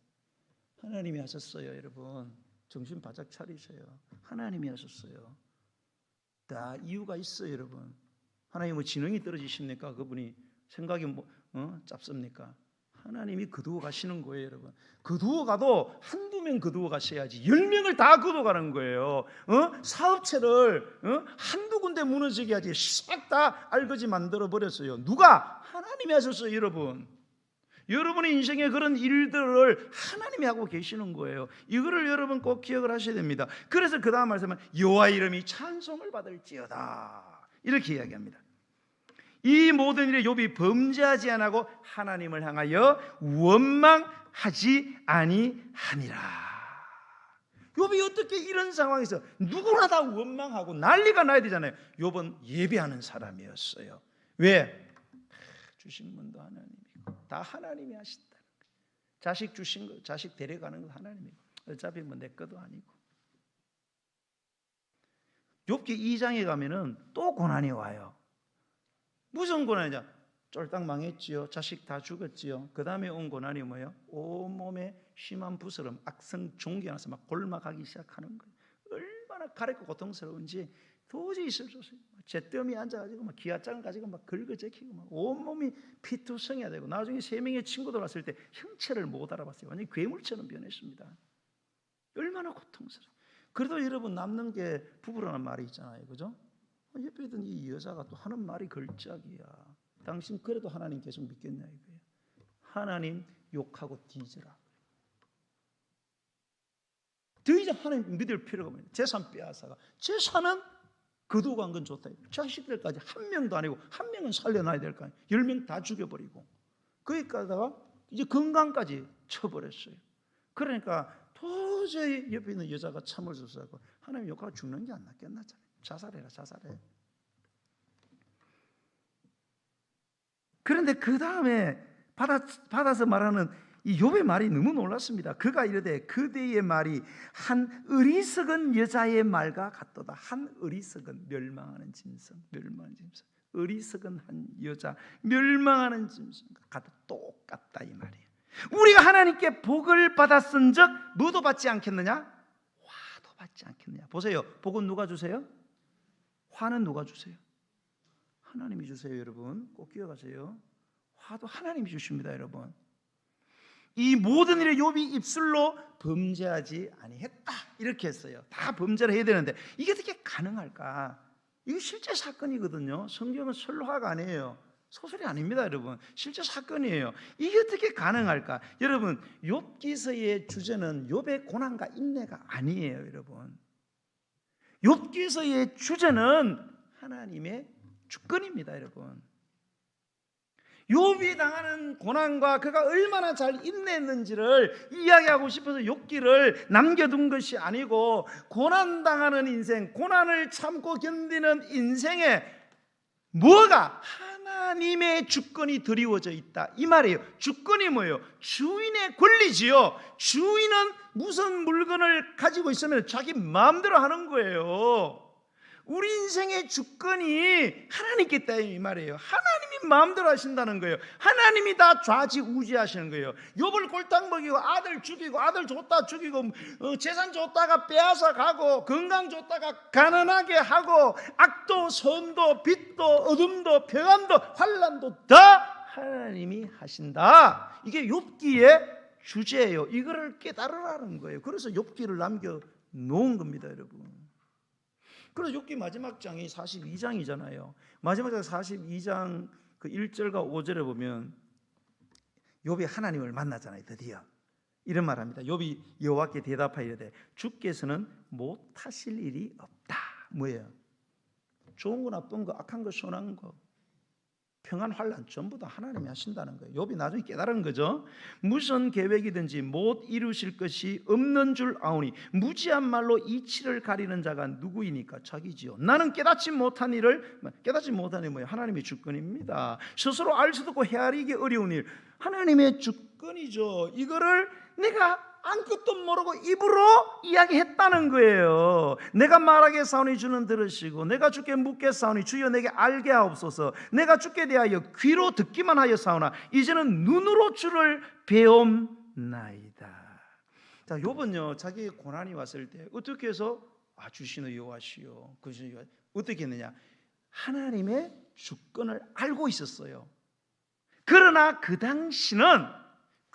하나님이 하셨어요. 여러분 정신 바짝 차리세요. 하나님이 하셨어요. 다 이유가 있어요. 여러분 하나님 뭐 지능이 떨어지십니까? 그분이 생각이 짭습니까? 하나님이 거두어 가시는 거예요, 여러분. 거두어 가도 한두 명 거두어 가셔야지 10명을 다 거두어 가는 거예요. 사업체를 한두 군데 무너지게 하지 싹 다 알거지 만들어 버렸어요. 누가? 하나님이 하셨어요, 여러분. 여러분의 인생에 그런 일들을 하나님이 하고 계시는 거예요. 이거를 여러분 꼭 기억을 하셔야 됩니다. 그래서 그 다음 말씀은 여호와 이름이 찬송을 받을지어다 이렇게 이야기합니다. 이 모든 일에 욥이 범죄하지 아니하고 하나님을 향하여 원망하지 아니하니라. 욥이 어떻게 이런 상황에서 누구나 다 원망하고 난리가 나야 되잖아요. 욥은 예배하는 사람이었어요. 왜? 주신 분도 하나님이고 다 하나님이 하신다는 거예요. 자식 주신 거, 자식 데려가는 거 하나님이고 어차피 뭐 내 것도 아니고. 욥기 2장에 가면은 또 고난이 와요. 무슨 고난이냐? 쫄딱 망했지요. 자식 다 죽었지요. 그 다음에 온 고난이 뭐예요? 온몸에 심한 부스럼, 악성 종기가 나서 막 골막하기 시작하는 거예요. 얼마나 가렵고 고통스러운지 도저히 있을 수 없어요. 잿더미에 앉아가지고 막 기아장을 가지고 막 긁어제키고 막 온몸이 피투성이야 되고 나중에 3명의 친구들 왔을 때 형체를 못 알아봤어요. 완전히 괴물처럼 변했습니다. 얼마나 고통스러워요. 그래도 여러분 남는 게 부부라는 말이 있잖아요, 그죠? 옆에 있던 이 여자가 또 하는 말이 걸작이야. 당신 그래도 하나님 계속 믿겠냐 이거예요. 하나님 욕하고 뒤져라. 더 이상 하나님 믿을 필요가 없어요. 재산 빼앗아가 재산은 거두고 간 건 좋다. 자식들까지 한 명도 아니고 한 명은 살려놔야 될 거 아니에요. 10명 다 죽여버리고 거기까지다가 이제 건강까지 쳐버렸어요. 그러니까 도저히 옆에 있는 여자가 참을 수 없어서 하나님 욕하고 죽는 게 안 낫겠나. 자살해라, 자살해. 그런데 그 다음에 받아서 말하는 이 욥의 말이 너무 놀랐습니다. 그가 이르되 그대의 말이 한 어리석은 여자의 말과 같도다. 한 어리석은 멸망하는 짐승, 멸망하는 짐승. 어리석은 한 여자, 멸망하는 짐승과 같다. 똑같다 이 말이에요. 우리가 하나님께 복을 받았은즉 뭐도 받지 않겠느냐? 화도 받지 않겠느냐. 보세요. 복은 누가 주세요? 화는 누가 주세요? 하나님이 주세요, 여러분. 꼭 기억하세요. 화도 하나님이 주십니다, 여러분. 이 모든 일에 욥이 입술로 범죄하지 아니했다 이렇게 했어요. 다 범죄를 해야 되는데 이게 어떻게 가능할까? 이거 실제 사건이거든요. 성경은 설화가 아니에요. 소설이 아닙니다, 여러분. 실제 사건이에요. 이게 어떻게 가능할까? 여러분, 욥기서의 주제는 욥의 고난과 인내가 아니에요, 여러분. 욥기서의 주제는 하나님의 주권입니다, 여러분. 욥이 당하는 고난과 그가 얼마나 잘 인내했는지를 이야기하고 싶어서 욥기를 남겨둔 것이 아니고 고난당하는 인생, 고난을 참고 견디는 인생에 뭐가 하나님의 주권이 드리워져 있다 이 말이에요. 주권이 뭐예요? 주인의 권리지요. 주인은 무슨 물건을 가지고 있으면 자기 마음대로 하는 거예요. 우리 인생의 주권이 하나님께 있다 이 말이에요. 하나님이 마음대로 하신다는 거예요. 하나님이 다 좌지우지하시는 거예요. 욥을 골탕 먹이고 아들 죽이고 아들 줬다 죽이고 재산 줬다가 빼앗아 가고 건강 줬다가 가난하게 하고 악도 선도 빛도 어둠도 평안도 환난도 다 하나님이 하신다. 이게 욥기의 주제예요. 이거를 깨달으라는 거예요. 그래서 욥기를 남겨 놓은 겁니다, 여러분. 그래서 욥기 마지막 장이 42장이잖아요. 마지막 장 42장 그 1절과 5절에 보면 욥이 하나님을 만나잖아요. 드디어 이런 말합니다. 욥이 여호와께 대답하여 이르되 주께서는 못하실 일이 없다. 뭐예요? 좋은 거 나쁜 거 악한 거 선한 거 평안 환난 전부 다 하나님이 하신다는 거예요. 욥이 나중에 깨달은 거죠. 무슨 계획이든지 못 이루실 것이 없는 줄 아오니 무지한 말로 이치를 가리는 자가 누구이니까 자기지요. 나는 깨닫지 못한 일이 뭐예요? 하나님의 주권입니다. 스스로 알 수도 없고 헤아리기 어려운 일 하나님의 주권이죠. 이거를 내가 아무것도 모르고 입으로 이야기했다는 거예요. 내가 말하게 사오니 주는 들으시고 내가 주께 묻게 사오니 주여 내게 알게 하옵소서. 내가 주께 대하여 귀로 듣기만 하여 사오나 이제는 눈으로 주를 배움나이다. 자, 욥은요 자기의 고난이 왔을 때 어떻게 해서 주시는 여호와시요 어떻게 했느냐? 하나님의 주권을 알고 있었어요. 그러나 그 당시는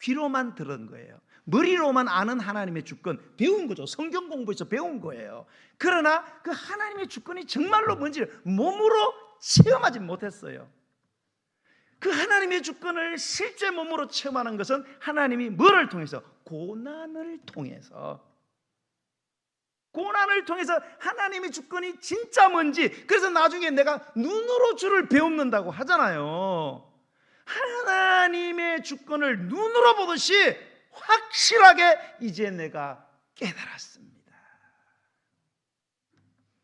귀로만 들은 거예요. 머리로만 아는 하나님의 주권, 배운 거죠. 성경 공부에서 배운 거예요. 그러나 그 하나님의 주권이 정말로 뭔지를 몸으로 체험하지 못했어요. 그 하나님의 주권을 실제 몸으로 체험하는 것은 하나님이 뭐를 통해서? 고난을 통해서 하나님의 주권이 진짜 뭔지, 그래서 나중에 내가 눈으로 주를 배웁는다고 하잖아요. 하나님의 주권을 눈으로 보듯이 확실하게 이제 내가 깨달았습니다.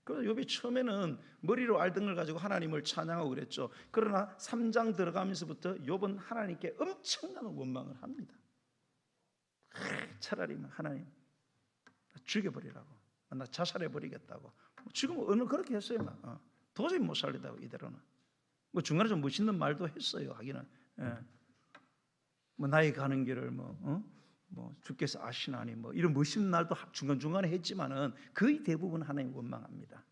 그래서 욥이 처음에는 머리로 알던 걸 가지고 하나님을 찬양하고 그랬죠. 그러나 3장 들어가면서부터 욥은 하나님께 엄청난 원망을 합니다. 차라리 하나님 죽여버리라고, 나 자살해버리겠다고. 지금 어느 그렇게 했어요. 도저히 못 살리다고. 이대로는 뭐 중간에 좀 멋있는 말도 했어요. 하기는 뭐 나의 가는 길을 뭐 주께서 아시나니 뭐 이런 멋있는 말도 중간중간에 했지만은 거의 대부분 하나님 원망합니다.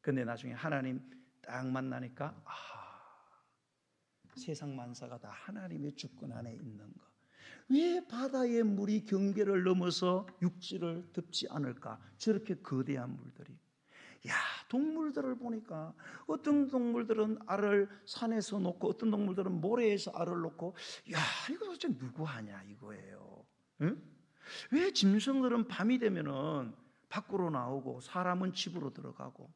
근데 나중에 하나님 딱 만나니까 세상 만사가 다 하나님의 주권 안에 있는 거. 왜 바다의 물이 경계를 넘어서 육지를 덮지 않을까? 저렇게 거대한 물들이. 동물들을 보니까 어떤 동물들은 알을 산에서 놓고 어떤 동물들은 모래에서 알을 놓고, 이거 도대체 누구 하냐 이거예요. 응? 왜 짐승들은 밤이 되면은 밖으로 나오고 사람은 집으로 들어가고,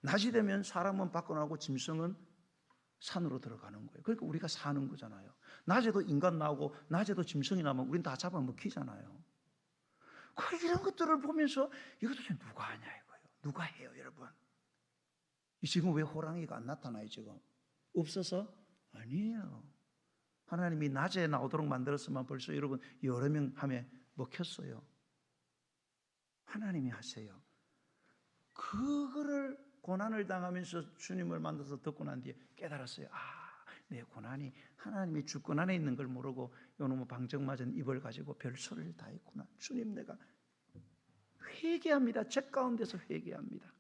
낮이 되면 사람은 밖으로 나오고 짐승은 산으로 들어가는 거예요. 그러니까 우리가 사는 거잖아요. 낮에도 인간 나오고 낮에도 짐승이 나오면 우린 다 잡아먹히잖아요. 이런 것들을 보면서 이거 도대체 누가 하냐 이거예요. 누가 해요, 여러분? 지금 왜 호랑이가 안 나타나요? 지금 없어서? 아니에요. 하나님이 낮에 나오도록 만들었으면 벌써 여러분 여러 명 함에 먹혔어요. 하나님이 하세요. 그거를 고난을 당하면서 주님을 만나서 듣고 난 뒤에 깨달았어요. 내 고난이 하나님의 주권 안에 있는 걸 모르고 요놈의 방정맞은 입을 가지고 별소리를 다 했구나. 주님, 내가 회개합니다. 제 가운데서 회개합니다.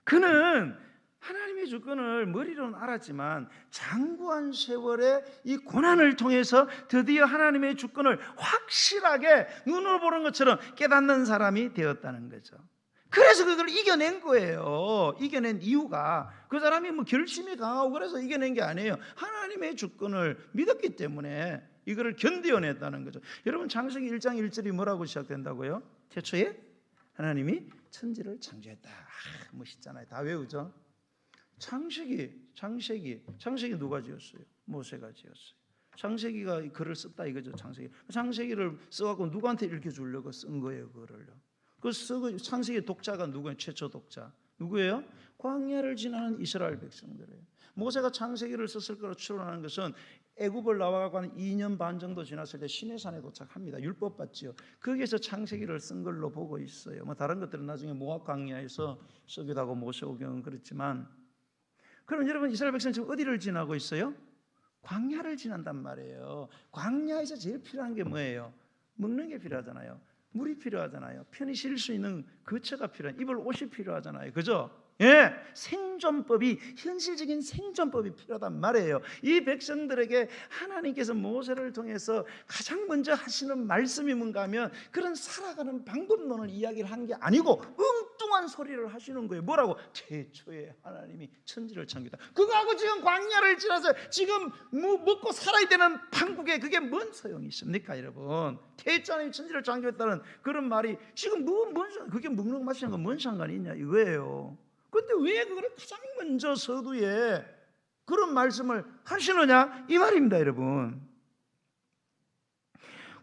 그는 하나님의 주권을 머리로는 알았지만 장구한 세월의 이 고난을 통해서 드디어 하나님의 주권을 확실하게 눈으로 보는 것처럼 깨닫는 사람이 되었다는 거죠. 그래서 그걸 이겨낸 거예요. 이겨낸 이유가 그 사람이 뭐 결심이 강하고 그래서 이겨낸 게 아니에요. 하나님의 주권을 믿었기 때문에 이거를 견뎌냈다는 거죠. 여러분, 창세기 1장 1절이 뭐라고 시작된다고요? 태초에 하나님이 천지를 창조했다. 멋있잖아요. 다 외우죠. 창세기 누가 지었어요? 모세가 지었어요. 창세기가 글을 썼다 이거죠. 창세기를 써갖고 누구한테 읽혀주려고 쓴 거예요. 그 창세기 독자가 누구예요? 최초 독자 누구예요? 광야를 지나는 이스라엘 백성들이에요. 모세가 창세기를 썼을 거로 추론하는 것은 애굽을 나와가고 한 2년 반 정도 지났을 때 시내산에 도착합니다. 율법 받지요. 거기에서 창세기를 쓴 걸로 보고 있어요. 뭐 다른 것들은 나중에 모압 광야에서 쓰기도 하고 모세오경은 그렇지만, 그럼 여러분 이스라엘 백성은 지금 어디를 지나고 있어요? 광야를 지난단 말이에요. 광야에서 제일 필요한 게 뭐예요? 먹는 게 필요하잖아요. 물이 필요하잖아요. 편히 쉴 수 있는 거처가 필요한, 입을 옷이 필요하잖아요. 그죠? 생존법이, 현실적인 생존법이 필요하단 말이에요. 이 백성들에게 하나님께서 모세를 통해서 가장 먼저 하시는 말씀이 뭔가 하면 그런 살아가는 방법론을 이야기를 한 게 아니고 엉뚱한 소리를 하시는 거예요. 뭐라고? 태초에 하나님이 천지를 창조했다. 그거하고 지금 광야를 지나서 지금 먹고 살아야 되는 판국에 그게 뭔 소용이 있습니까, 여러분? 태초에 천지를 창조했다는 그런 말이 지금 그게 먹는 마시는 건 뭔 상관이 있냐 이거예요. 그런데 왜 그걸 가장 먼저 서두에 그런 말씀을 하시느냐 이 말입니다, 여러분.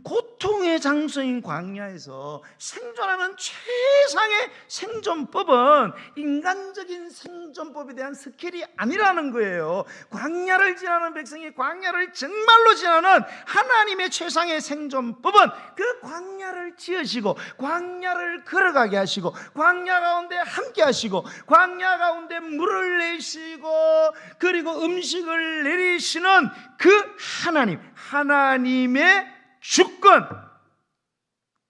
고통의 장소인 광야에서 생존하는 최상의 생존법은 인간적인 생존법에 대한 스킬이 아니라는 거예요. 광야를 지나는 백성이 광야를 정말로 지나는 하나님의 최상의 생존법은 그 광야를 지으시고 광야를 걸어가게 하시고 광야 가운데 함께 하시고 광야 가운데 물을 내시고 그리고 음식을 내리시는 그 하나님의 주권,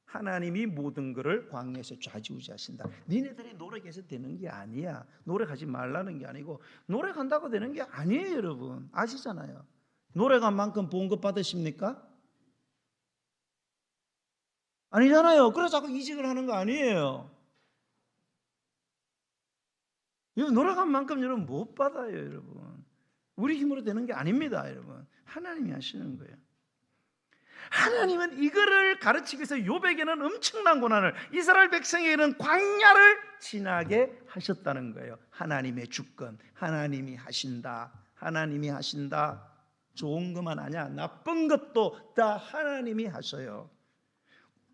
하나님이 모든 것을 광야에서 좌지우지하신다. 니네들이 노력해서 되는 게 아니야. 노력하지 말라는 게 아니고 노력한다고 되는 게 아니에요, 여러분. 아시잖아요. 노래간만큼 봉급 받으십니까? 아니잖아요. 그래서 자꾸 이직을 하는 거 아니에요. 노래간만큼 여러분 못 받아요, 여러분. 우리 힘으로 되는 게 아닙니다, 여러분. 하나님이 하시는 거예요. 하나님은 이거를 가르치기 위해서 욥에게는 엄청난 고난을, 이스라엘 백성에게는 광야를 지나게 하셨다는 거예요. 하나님의 주권, 하나님이 하신다. 하나님이 하신다. 좋은 것만 아니야, 나쁜 것도 다 하나님이 하셔요.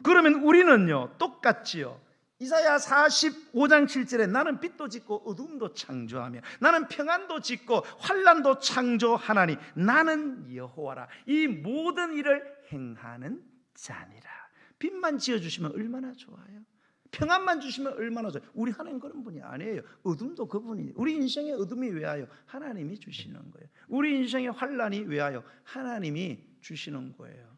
그러면 우리는요 똑같지요. 이사야 45장 7절에 나는 빛도 짓고 어둠도 창조하며 나는 평안도 짓고 환난도 창조하나니 나는 여호와라. 이 모든 일을 행하는 자니라. 빛만 지어주시면 얼마나 좋아요. 평안만 주시면 얼마나 좋아요. 우리 하나님 그런 분이 아니에요. 어둠도 그분이. 우리 인생의 어둠이 왜하여? 하나님이 주시는 거예요. 우리 인생의 환난이 왜하여? 하나님이 주시는 거예요.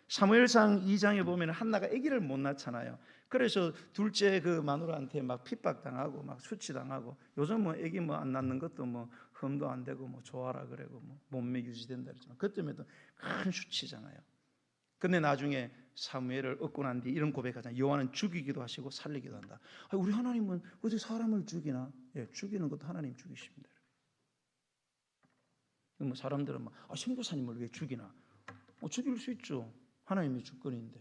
사무엘상 2장에 보면 한나가 아기를 못 낳잖아요. 그래서 둘째 그 마누라한테 막 핍박당하고 막 수치당하고, 요즘 뭐 아기 뭐 안 낳는 것도 뭐 흠도 안 되고 뭐 좋아라 그러고 뭐 몸매 유지된다 그러지만 그때에도 큰 수치잖아요. 근데 나중에 사무엘을 얻고 난 뒤 이런 고백하잖아요. 여호와는 죽이기도 하시고 살리기도 한다. 우리 하나님은 어디 사람을 죽이나? 예, 죽이는 것도 하나님 죽이십니다. 뭐 사람들은 막 선교사님을 왜 죽이나? 죽일 수 있죠. 하나님의 주권인데.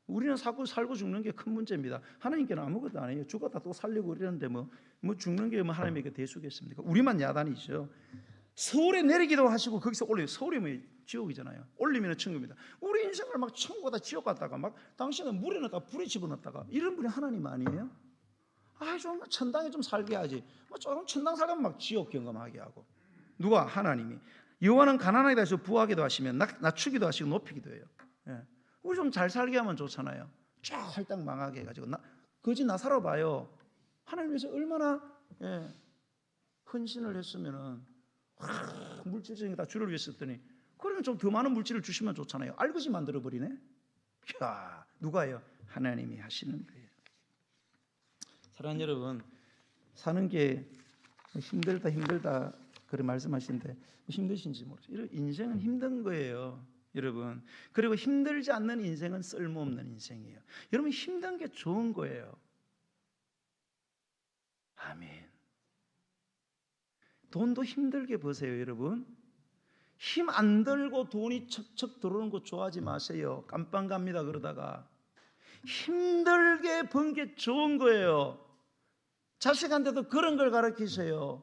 우리는 살고 죽는 게 큰 문제입니다. 하나님께는 아무것도 아니에요. 죽었다 또 살리고 이러는데 뭐 죽는 게 뭐 하나님에게 대수겠습니까? 우리만 야단이죠. 서울에 내리기도 하시고 거기서 올려요. 서울이 뭐 지옥이잖아요. 올리면 천국입니다. 우리 인생을 막 천국에다 지옥 갔다가 막 당신은 물에 넣다가 불에 집어넣었다가 이런 분이 하나님 아니에요? 좀 천당에 좀 살게 하지. 조금 천당 살면 막 지옥 경험하게 하고. 누가? 하나님이. 여호와는 가난하게 해서 부하기도 하시면 낮추기도 하시고 높이기도 해요. 예. 우리 좀 잘 살게 하면 좋잖아요. 쫙 홀딱 망하게 해가지고 거지 나 살아봐요. 하나님 위해서 얼마나 헌신을 했으면은 물질적인 다 주를 위해서 썼더니 그러면 좀 더 많은 물질을 주시면 좋잖아요. 알것이 만들어 버리네. 야, 누가요? 하나님이 하시는 거예요. 사랑하는 여러분, 사는 게 힘들다 그렇게 말씀하시는데 힘드신지 모르겠어요. 인생은 힘든 거예요, 여러분. 그리고 힘들지 않는 인생은 쓸모없는 인생이에요. 여러분, 힘든 게 좋은 거예요. 아멘. 돈도 힘들게 버세요, 여러분. 힘 안 들고 돈이 척척 들어오는 거 좋아하지 마세요. 깜빵 갑니다 그러다가. 힘들게 번 게 좋은 거예요. 자식한테도 그런 걸 가르치세요.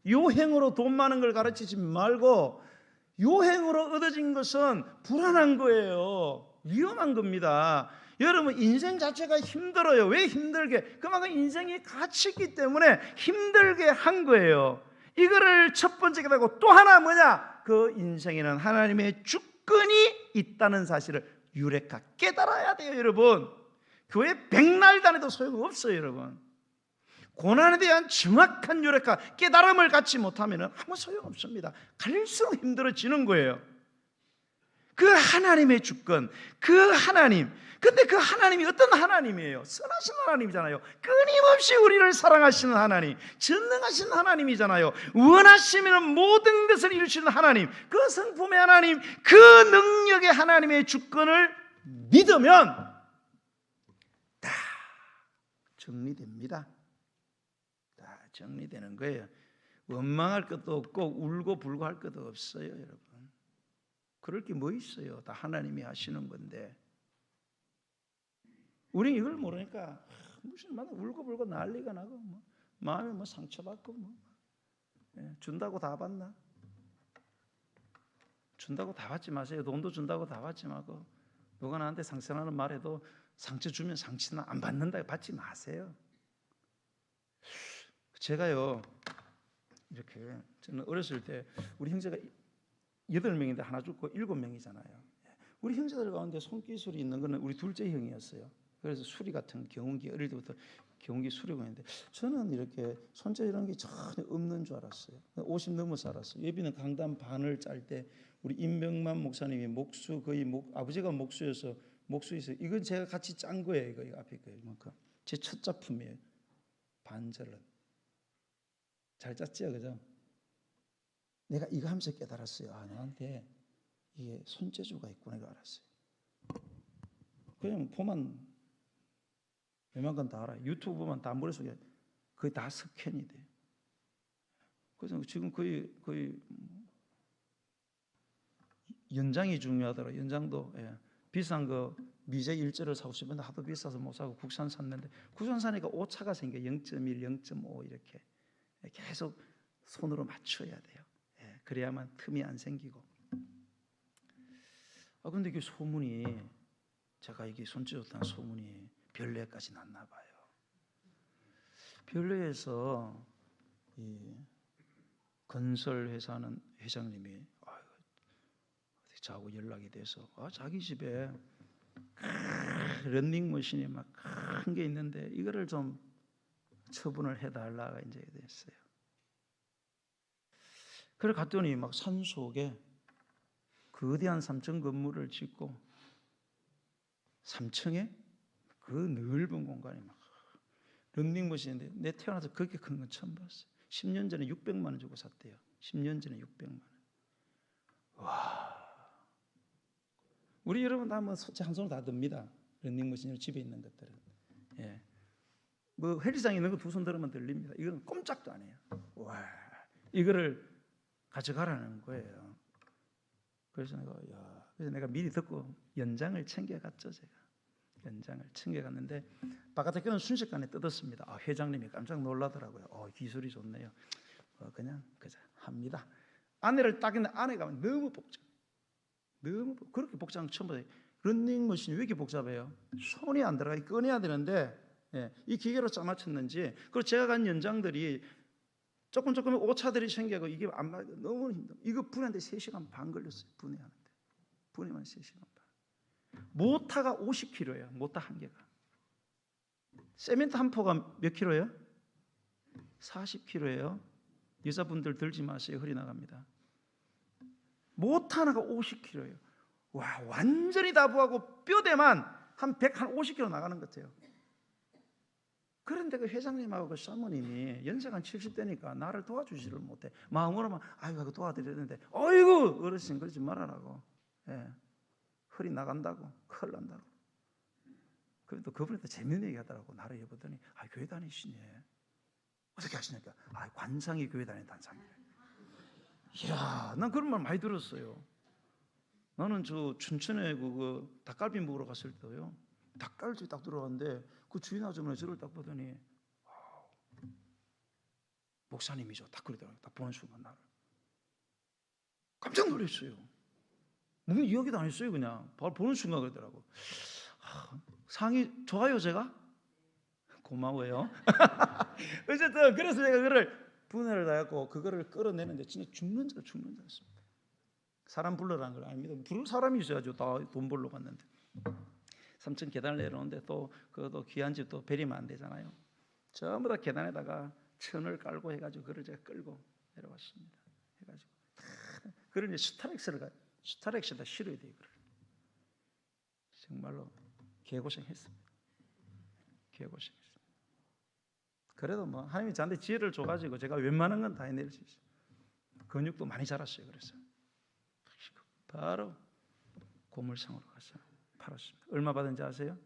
요행으로 돈 많은 걸 가르치지 말고 요행으로 얻어진 것은 불안한 거예요. 위험한 겁니다. 여러분, 인생 자체가 힘들어요. 왜 힘들게? 그만큼 인생이 가치 있기 때문에 힘들게 한 거예요. 이거를 첫 번째 깨닫고 또 하나 뭐냐? 그 인생에는 하나님의 주권이 있다는 사실을 유레카 깨달아야 돼요, 여러분. 교회 백날 다녀도 소용없어요, 여러분. 고난에 대한 정확한 유레카 깨달음을 갖지 못하면 아무 소용없습니다. 갈수록 힘들어지는 거예요. 그 하나님의 주권, 그 하나님. 근데 그 하나님이 어떤 하나님이에요? 선하신 하나님이잖아요. 끊임없이 우리를 사랑하시는 하나님, 전능하신 하나님이잖아요. 원하시면 모든 것을 이루시는 하나님, 그 성품의 하나님, 그 능력의 하나님의 주권을 믿으면 다 정리됩니다. 다 정리되는 거예요. 원망할 것도 없고 울고 불고 할 것도 없어요, 여러분. 그럴 게 뭐 있어요? 다 하나님이 하시는 건데. 우리 이걸 모르니까 무슨 막 울고 불고 난리가 나고 마음에 상처받고 준다고 다 받나? 준다고 다 받지 마세요. 돈도 준다고 다 받지 말고 누가 나한테 상처나는 말해도 상처 주면 상처나 안 받는다 받지 마세요. 제가요 이렇게 저는 어렸을 때 우리 형제가 8명인데 하나 죽고 7명이잖아요. 우리 형제들 가운데 손기술이 있는 거는 우리 둘째 형이었어요. 그래서 수리 같은 경운기 어릴 때부터 경운기 수리고 했는데 저는 이렇게 손재 이런 게 전혀 없는 줄 알았어요. 50 넘어서 알았어요. 예비는 강단 반을 짤 때 우리 임병만 목사님이 목수 거의 아버지가 목수여서 목수에서 이건 제가 같이 짠 거예요. 이거 앞에 거 이만큼 제 첫 작품이에요. 반절은 잘 짰지요, 그죠? 내가 이거 하면서 깨달았어요. 아, 나한테 이게 손재주가 있구나 이거 알았어요. 그냥 보면 웬만한 건 다 알아요. 유튜브 보면 다 머릿속에 거의 다 스캔이 돼요. 그래서 지금 거의 연장이 중요하더라고요. 연장도 비싼 거 미제 일제를 사고 싶은데 하도 비싸서 못 사고 국산 샀는데 국산 사니까 오차가 생겨 0.1, 0.5 이렇게 계속 손으로 맞춰야 돼요. 그래야만 틈이 안 생기고. 근데 이게 소문이 제가 이게 손재주 좋다는 소문이 별내까지 났나 봐요. 별내에서 이 건설 회사는 회장님이 저하고 연락이 돼서 자기 집에 런닝머신이 막 큰 게 있는데 이거를 좀 처분을 해달라가 이제 됐어요. 그래 갔더니 막 산속에 거대한 3층 건물을 짓고 3층에 그 넓은 공간이 막 런닝머신인데 내 태어나서 그렇게 큰 건 처음 봤어요. 10년 전에 600만 원 주고 샀대요. 10년 전에 600만 원. 와. 우리 여러분 다 한 손으로 다 듭니다. 런닝머신으로 집에 있는 것들은. 뭐 헬스장에 있는 거 두 손 들으면 들립니다. 이건 꼼짝도 안 해요. 와. 이거를 가져가라는 거예요. 그래서 내가 미리 듣고 연장을 챙겨갔죠. 제가 연장을 챙겨갔는데 바깥에 껴는 순식간에 뜯었습니다. 회장님이 깜짝 놀라더라고요. 기술이 좋네요. 그냥 합니다. 안에를 딱 있는데 안에 가면 너무 복잡. 그렇게 복잡한 거 처음 봐요. 런닝머신이 왜 이렇게 복잡해요? 손이 안 들어가 꺼내야 되는데 이 기계로 짜맞췄는지 그리고 제가 간 연장들이 조금 오차들이 생겨서 이게 안 맞아. 너무 힘들어. 이거 분해하는데 3시간 반 걸렸어요. 분해하는데. 분해만 3시간 반. 모타가 50kg예요. 모타 한 개가. 세멘트 한 포가 몇 킬로예요? 40kg예요. 여자분들 들지 마세요. 허리 나갑니다. 모타 하나가 50kg예요. 와, 완전히 다부하고 뼈대만 한 150kg 나가는 것 같아요. 그런데 그 회장님하고 그 사모님이 연세가 한 70대니까 나를 도와주지를 못해. 마음으로만 아이고 도와드리는데 어이구 어르신 그러지 말아라고. 허리 나간다고 큰일 난다고. 그래도 그분이 또 재밌는 얘기 하더라고. 나를 여보더니 교회 다니시네. 어떻게 하시니까 관상이 교회 다니는 사람이래. 이야, 난 그런 말 많이 들었어요. 나는 저 춘천에 그 닭갈비 먹으러 갔을 때요. 닭갈비 딱 들어갔는데 그 주인 아주머니 저를 딱 보더니 목사님이죠. 딱 그러더라고요. 딱 보는 순간 나를 깜짝 놀랐어요. 무슨 이야기도 안 했어요. 그냥 바로 보는 순간 그러더라고. 상이 좋아요 제가? 고마워요. 어쨌든 그래서 제가 그거를 분해를 해갖고 그거를 끌어내는데 진짜 죽는 자였습니다. 사람 불러라는 걸 아닙니다. 부를 사람이 있어야죠. 다 돈 벌러 갔는데 3층 계단을 내려오는데 또 귀한 집 또 베리면 안 되잖아요. 전부 다 계단에다가 천을 깔고 해가지고 그걸 제가 끌고 내려왔습니다. 해가지고 그걸 이제 스타렉스에다 실어야 돼요. 그걸. 정말로 개고생했습니다. 개고생했습니다. 그래도 뭐 하나님이 저한테 지혜를 줘가지고 제가 웬만한 건 다 해낼 수 있어요. 근육도 많이 자랐어요. 그래서 바로 고물상으로 가서 팔았습니다. 얼마 받은지 아세요?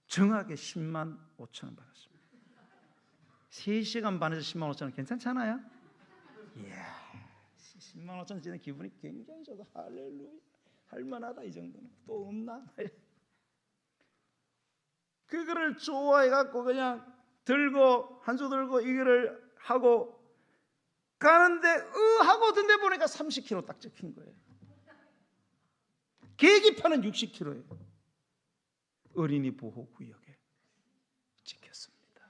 정확하게 10만 5천 원 받았습니다. 3시간 반에서 10만 5천 원 괜찮잖아요? 이야, 10만 5천 원 지는 기분이 굉장히 좋다. 할렐루야. 할만하다 이 정도는. 또 없나? 그거를 좋아해갖고 그냥 들고 한 수 들고 이거를 하고 가는데 하고 든데 보니까 30kg 딱 찍힌 거예요. 계기판은 60kg예요. 어린이 보호구역에 찍혔습니다.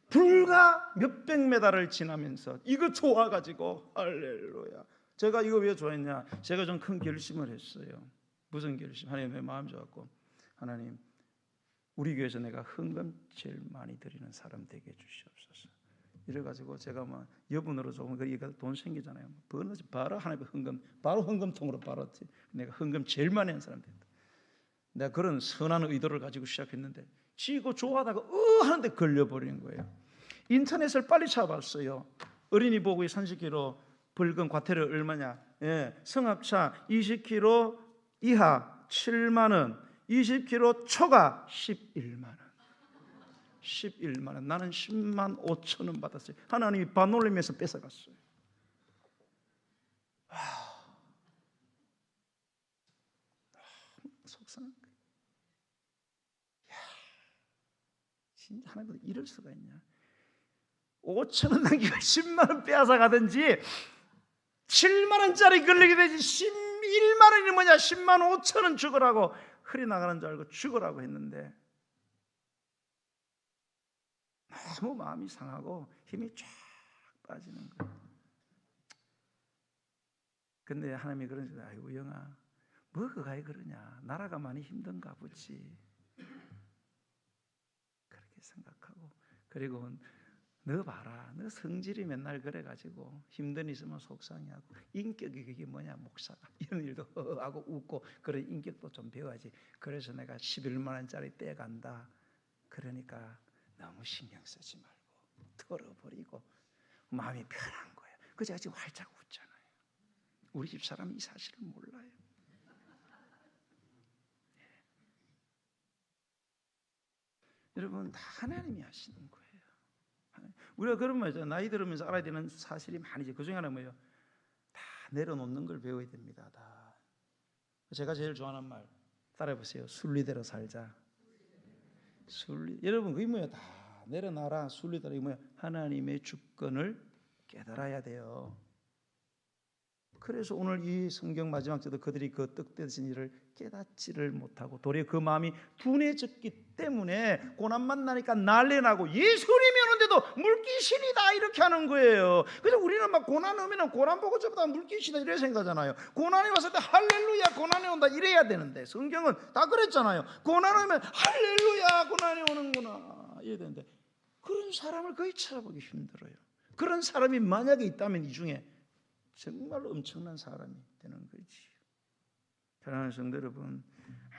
불과 몇백 메달을 지나면서 이거 좋아가지고 할렐루야. 제가 이거 왜 좋아했냐? 제가 좀 큰 결심을 했어요. 무슨 결심? 하나님의 마음 좋았고 하나님 우리 교회에서 내가 헌금 제일 많이 드리는 사람 되게 해주시옵소서. 이래가지고 제가 뭐 여분으로 조금 그러니까 돈 생기잖아요. 버너지 바로 하나님의 헌금 바로 헌금통으로 바로 내가 헌금 제일 많이 하는 사람 된다. 내가 그런 선한 의도를 가지고 시작했는데 지고 좋아하다가 하는데 걸려버리는 거예요. 인터넷을 빨리 찾아봤어요. 어린이 보고의 30kg 벌금 과태료 얼마냐? 성합차 20kg 이하 7만 원, 20kg 초과 11만 원. 11만 원. 나는 10만 5천 원 받았어요. 하나님이 반올림에서 뺏어갔어요. 속상한 거예요. 진짜 하나님보다 이럴 수가 있냐? 5천 원 남기고 10만 원 빼앗아 가든지 7만 원짜리 걸리게 되지 11만 원이 뭐냐? 10만 5천 원 죽으라고 흘이 나가는 줄 알고 죽으라고 했는데 너무 마음이 상하고 힘이 쫙 빠지는 거예요. 근데 하나님이 그러시더라고요. 아이고 영아, 뭐 그가이 그러냐? 나라가 많이 힘든가 보지. 그렇게 생각하고, 그리고 너 봐라, 너 성질이 맨날 그래가지고 힘든 일 있으면 속상해하고, 인격이 그게 뭐냐? 목사가 이런 일도 하고 웃고, 그런 인격도 좀 배워야지. 그래서 내가 11만 원짜리 떼간다. 그러니까 너무 신경 쓰지 말고 털어버리고 마음이 편한 거예요. 그 제가 지금 활짝 웃잖아요. 우리 집 사람이 이 사실을 몰라요. 여러분, 다 하나님이 하시는 거예요. 우리가 그런 말이죠. 나이 들으면서 알아야 되는 사실이 많이죠. 그 중에 하나는 뭐예요? 다 내려놓는 걸 배워야 됩니다. 다. 제가 제일 좋아하는 말 따라해보세요. 순리대로 살자. 여러분, 그게 뭐예요? 다 내려놔라. 순리대로. 이게 뭐예요? 하나님의 주권을 깨달아야 돼요. 그래서 오늘 이 성경 마지막 절도 그들이 그 뜻대신 일을 깨닫지를 못하고 도리어 그 마음이 둔해졌기 때문에 고난 만나니까 난리나고 예수님이 오는데도 물귀신이다 이렇게 하는 거예요. 그래서 우리는 막 고난 오면 고난 보고 저보다 물귀신이다 이렇게 생각하잖아요. 고난이 왔을 때 할렐루야 고난이 온다 이래야 되는데 성경은 다 그랬잖아요. 고난 오면 할렐루야 고난이 오는구나 이래야 되는데 그런 사람을 거의 찾아보기 힘들어요. 그런 사람이 만약에 있다면 이 중에 정말 엄청난 사람이 되는 거지. 사랑하는 성도 여러분,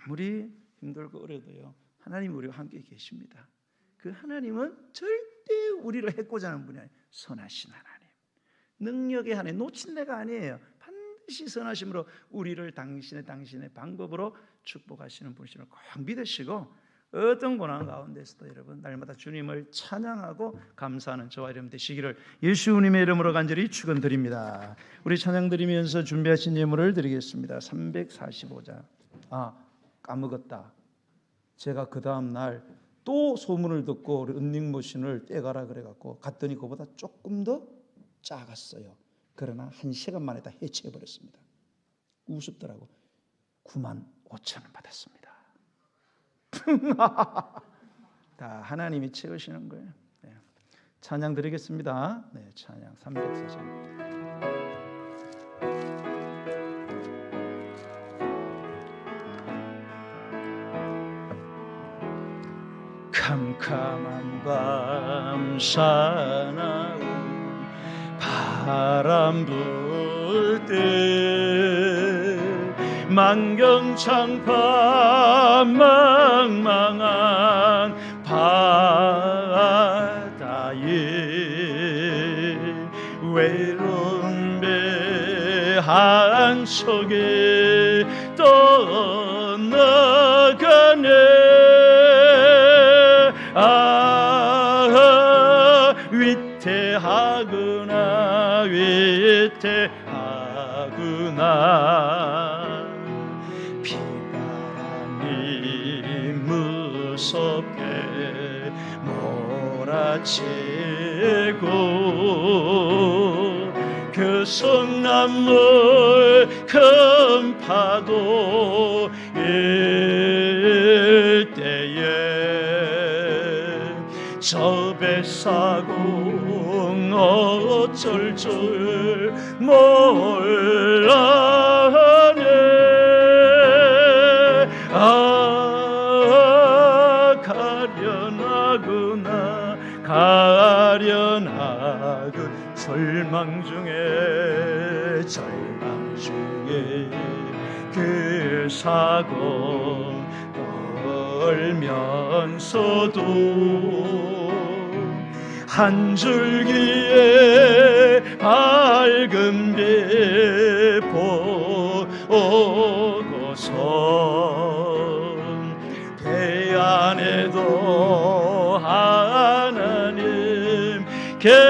아무리 힘들고 어려도요 하나님 우리와 함께 계십니다. 그 하나님은 절대 우리를 해코자 하는 분이 아니에요. 선하신 하나님, 능력의 하나님, 놓친 데가 아니에요. 반드시 선하심으로 우리를 당신의 방법으로 축복하시는 분이심을 꼭 믿으시고 어떤 고난 가운데서도 여러분 날마다 주님을 찬양하고 감사하는 저와 여러분 되시기를 예수님의 이름으로 간절히 축원드립니다. 우리 찬양 드리면서 준비하신 예물을 드리겠습니다. 345장. 까먹었다. 제가 그 다음 날 또 소문을 듣고 런닝머신을 떼가라 그래갖고 갔더니 그보다 조금 더 작았어요. 그러나 1시간 만에 다 해체해버렸습니다. 우습더라고. 95,000원 받았습니다. 다 하나님이 채우시는 거예요. 네. 찬양 드리겠습니다. 네, 찬양 340. 캄캄한 밤 사나운 바람 불 때 만경창파 망망한 바다에 외로운 배 한 척에 떠나가네. 위태하구나 비바람이 무섭게 몰아치고 그 성남물 큰 파도 일대에 저 뱃사공 어쩔 줄 몰라네. 가련하구나 가련하군 절망 중에 그 사공 떨면서도 한 줄기의 밝은 빛 보고서 배 안에도 하나님 계십니까?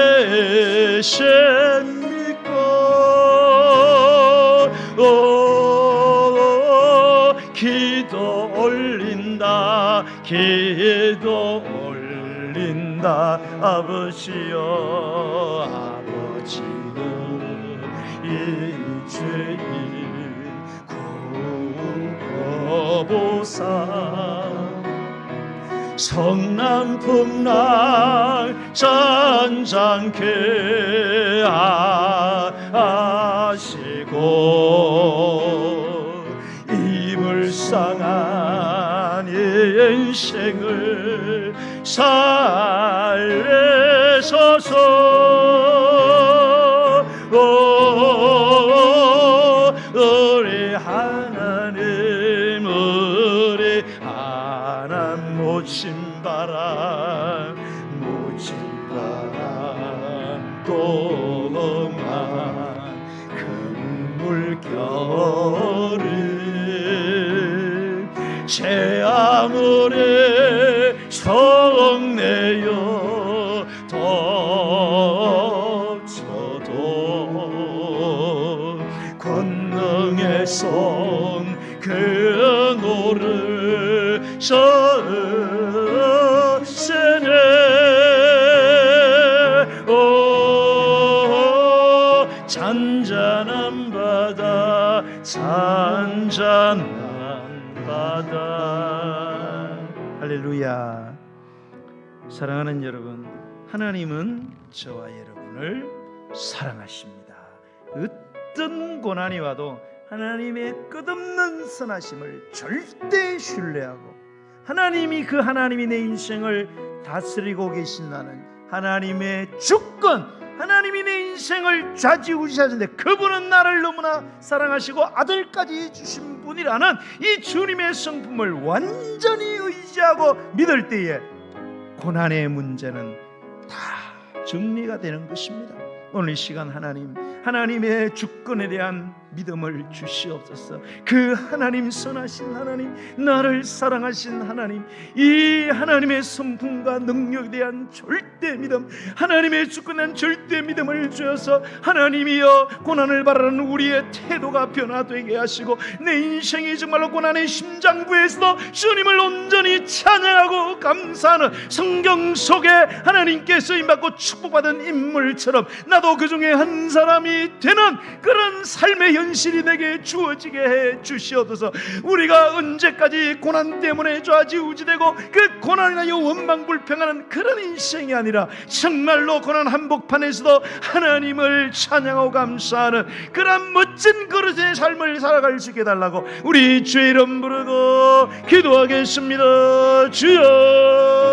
기도 올린다 기도 올린다 아버지여 아버지는 이 죄인 구원보사 성남풍랑 잔잔케 하시고 이 불쌍한 인생을 살리소서. 우리 하나님 우리 하나님 모친바람 동안 큰 물결을 제 아무리 성내어 덮쳐도 권능의 손 그 노를 서세네. 잔잔한 바다 잔잔한 바다. 할렐루야. 사랑하는 여러분, 하나님은 저와 여러분을 사랑하십니다. 어떤 고난이 와도 하나님의 끝없는 선하심을 절대 신뢰하고 하나님이 내 인생을 다스리고 계신다는 하나님의 주권, 하나님이 내 인생을 좌지우지하시는데 그분은 나를 너무나 사랑하시고 아들까지 주신 분이라는 이 주님의 성품을 완전히 의지하고 믿을 때에 고난의 문제는 다 정리가 되는 것입니다. 오늘 이 시간 하나님의 주권에 대한 믿음을 주시옵소서. 그 하나님, 선하신 하나님, 나를 사랑하신 하나님, 이 하나님의 성품과 능력에 대한 절대 믿음, 하나님의 주권에 대한 절대 믿음을 주셔서 하나님이여 고난을 바라는 우리의 태도가 변화되게 하시고 내 인생이 정말로 고난의 심장부에서도 주님을 온전히 찬양하고 감사하는 성경 속에 하나님께서 임받고 축복받은 인물처럼 나도 그 중에 한 사람이 되는 그런 삶의 현실이 내게 주어지게 해 주시옵소서. 우리가 언제까지 고난 때문에 좌지우지되고 그 고난이나 원망불평하는 그런 인생이 아니라 정말로 고난 한복판에서도 하나님을 찬양하고 감사하는 그런 멋진 그릇의 삶을 살아갈 수 있게 해달라고 우리 주의 이름 부르고 기도하겠습니다. 주여.